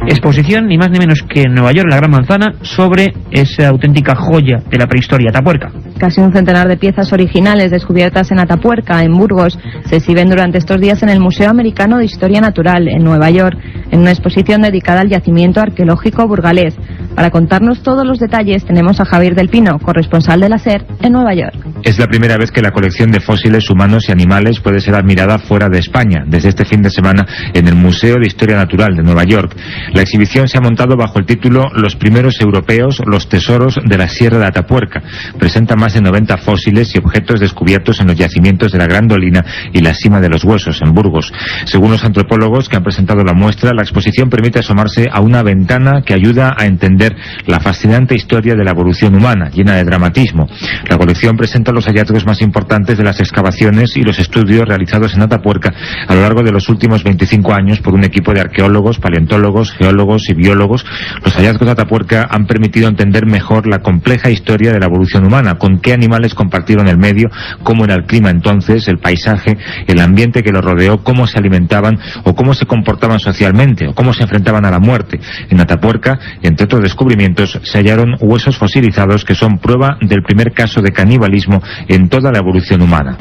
Exposición, ni más ni menos que en Nueva York, en la Gran Manzana, sobre esa auténtica joya de la prehistoria, Atapuerca. Casi un centenar de piezas originales descubiertas en Atapuerca, en Burgos, se exhiben durante estos días en el Museo Americano de Historia Natural, en Nueva York, en una exposición dedicada al yacimiento arqueológico burgalés. Para contarnos todos los detalles tenemos a Javier del Pino, corresponsal de la SER en Nueva York. Es la primera vez que la colección de fósiles humanos y animales puede ser admirada fuera de España, desde este fin de semana en el Museo de Historia Natural de Nueva York. La exhibición se ha montado bajo el título Los primeros europeos, los tesoros de la Sierra de Atapuerca. Presenta más de 90 fósiles y objetos descubiertos en los yacimientos de la Gran Dolina y la Cima de los Huesos, en Burgos. Según los antropólogos que han presentado la muestra, la exposición permite asomarse a una ventana que ayuda a entender la fascinante historia de la evolución humana, llena de dramatismo. La colección presenta los hallazgos más importantes de las excavaciones y los estudios realizados en Atapuerca a lo largo de los últimos 25 años por un equipo de arqueólogos, paleontólogos, geólogos y biólogos. Los hallazgos de Atapuerca han permitido entender mejor la compleja historia de la evolución humana, con qué animales compartieron el medio, cómo era el clima entonces, el paisaje, el ambiente que los rodeó, cómo se alimentaban o cómo se comportaban socialmente o cómo se enfrentaban a la muerte. En Atapuerca, entre otros descubrimientos, se hallaron huesos fosilizados que son prueba del primer caso de canibalismo en toda la evolución humana.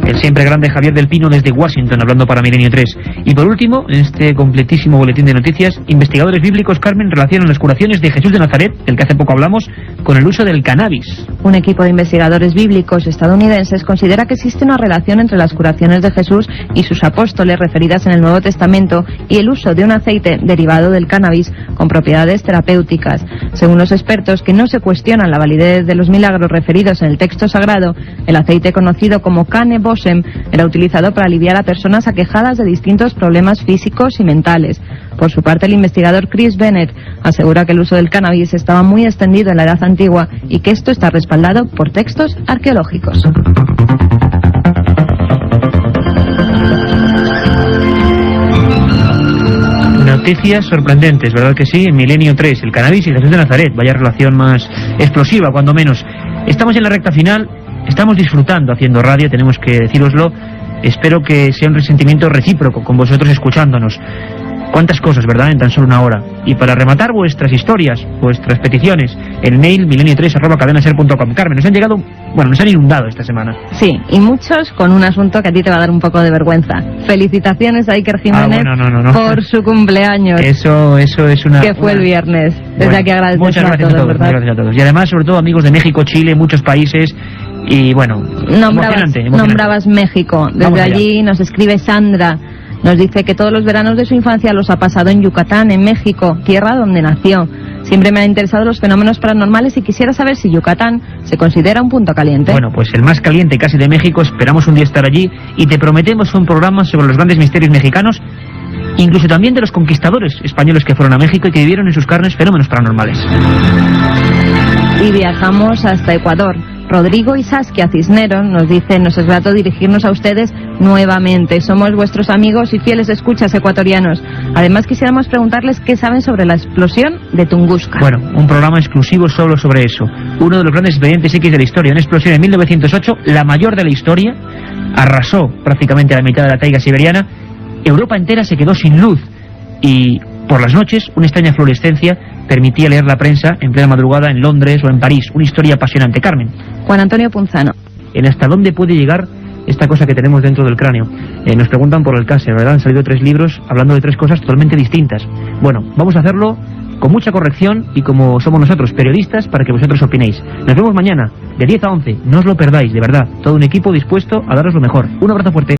El siempre grande Javier del Pino desde Washington, hablando para Milenio 3. Y por último, en este completísimo boletín de noticias, investigadores bíblicos, Carmen, relacionan las curaciones de Jesús de Nazaret, del que hace poco hablamos, con el uso del cannabis. Un equipo de investigadores bíblicos estadounidenses considera que existe una relación entre las curaciones de Jesús y sus apóstoles referidas en el Nuevo Testamento y el uso de un aceite derivado del cannabis con propiedades terapéuticas. Según los expertos, que no se cuestionan la validez de los milagros referidos en el texto sagrado, el aceite conocido como Canebosem era utilizado para aliviar a personas aquejadas de distintos problemas físicos y mentales. Por su parte, el investigador Chris Bennett asegura que el uso del cannabis estaba muy extendido en la Edad Antigua y que esto está respaldado por textos arqueológicos. Noticias sorprendentes, ¿verdad que sí? En Milenio 3, el cannabis y Jesús de Nazaret, vaya relación más explosiva, cuando menos. Estamos en la recta final, estamos disfrutando haciendo radio, tenemos que decíroslo. Espero que sea un resentimiento recíproco con vosotros escuchándonos. Cuántas cosas, ¿verdad?, en tan solo una hora. Y para rematar vuestras historias, vuestras peticiones, el mail milenio3@cadenaser.com. Carmen, nos han llegado, bueno, nos han inundado esta semana. Sí, y muchos con un asunto que a ti te va a dar un poco de vergüenza. Felicitaciones a Iker Jiménez por su cumpleaños. Eso es una... Que fue el viernes. Desde aquí agradecemos muchas gracias a todos, ¿verdad? muchas gracias a todos. Y además, sobre todo, amigos de México, Chile, muchos países. Y bueno, emocionante. Nombrabas México. Desde allí nos escribe Sandra. Nos dice que todos los veranos de su infancia los ha pasado en Yucatán, en México, tierra donde nació. Siempre me han interesado los fenómenos paranormales y quisiera saber si Yucatán se considera un punto caliente. Bueno, pues el más caliente casi de México. Esperamos un día estar allí y te prometemos un programa sobre los grandes misterios mexicanos, incluso también de los conquistadores españoles que fueron a México y que vivieron en sus carnes fenómenos paranormales. Y viajamos hasta Ecuador. Rodrigo y Saskia Cisneros nos dicen: nos es grato dirigirnos a ustedes nuevamente. Somos vuestros amigos y fieles escuchas ecuatorianos. Además, quisiéramos preguntarles qué saben sobre la explosión de Tunguska. Bueno, un programa exclusivo solo sobre eso. Uno de los grandes expedientes X de la historia. Una explosión en 1908, la mayor de la historia. Arrasó prácticamente la mitad de la taiga siberiana. Europa entera se quedó sin luz. Y por las noches, una extraña fluorescencia permitía leer la prensa en plena madrugada en Londres o en París. Una historia apasionante. Carmen. Juan Antonio Punzano. ¿En hasta dónde puede llegar esta cosa que tenemos dentro del cráneo? Nos preguntan por el cáncer, ¿verdad? Han salido 3 libros hablando de 3 cosas totalmente distintas. Bueno, vamos a hacerlo con mucha corrección y como somos nosotros, periodistas, para que vosotros opinéis. Nos vemos mañana, de 10 a 11. No os lo perdáis, de verdad. Todo un equipo dispuesto a daros lo mejor. Un abrazo fuerte.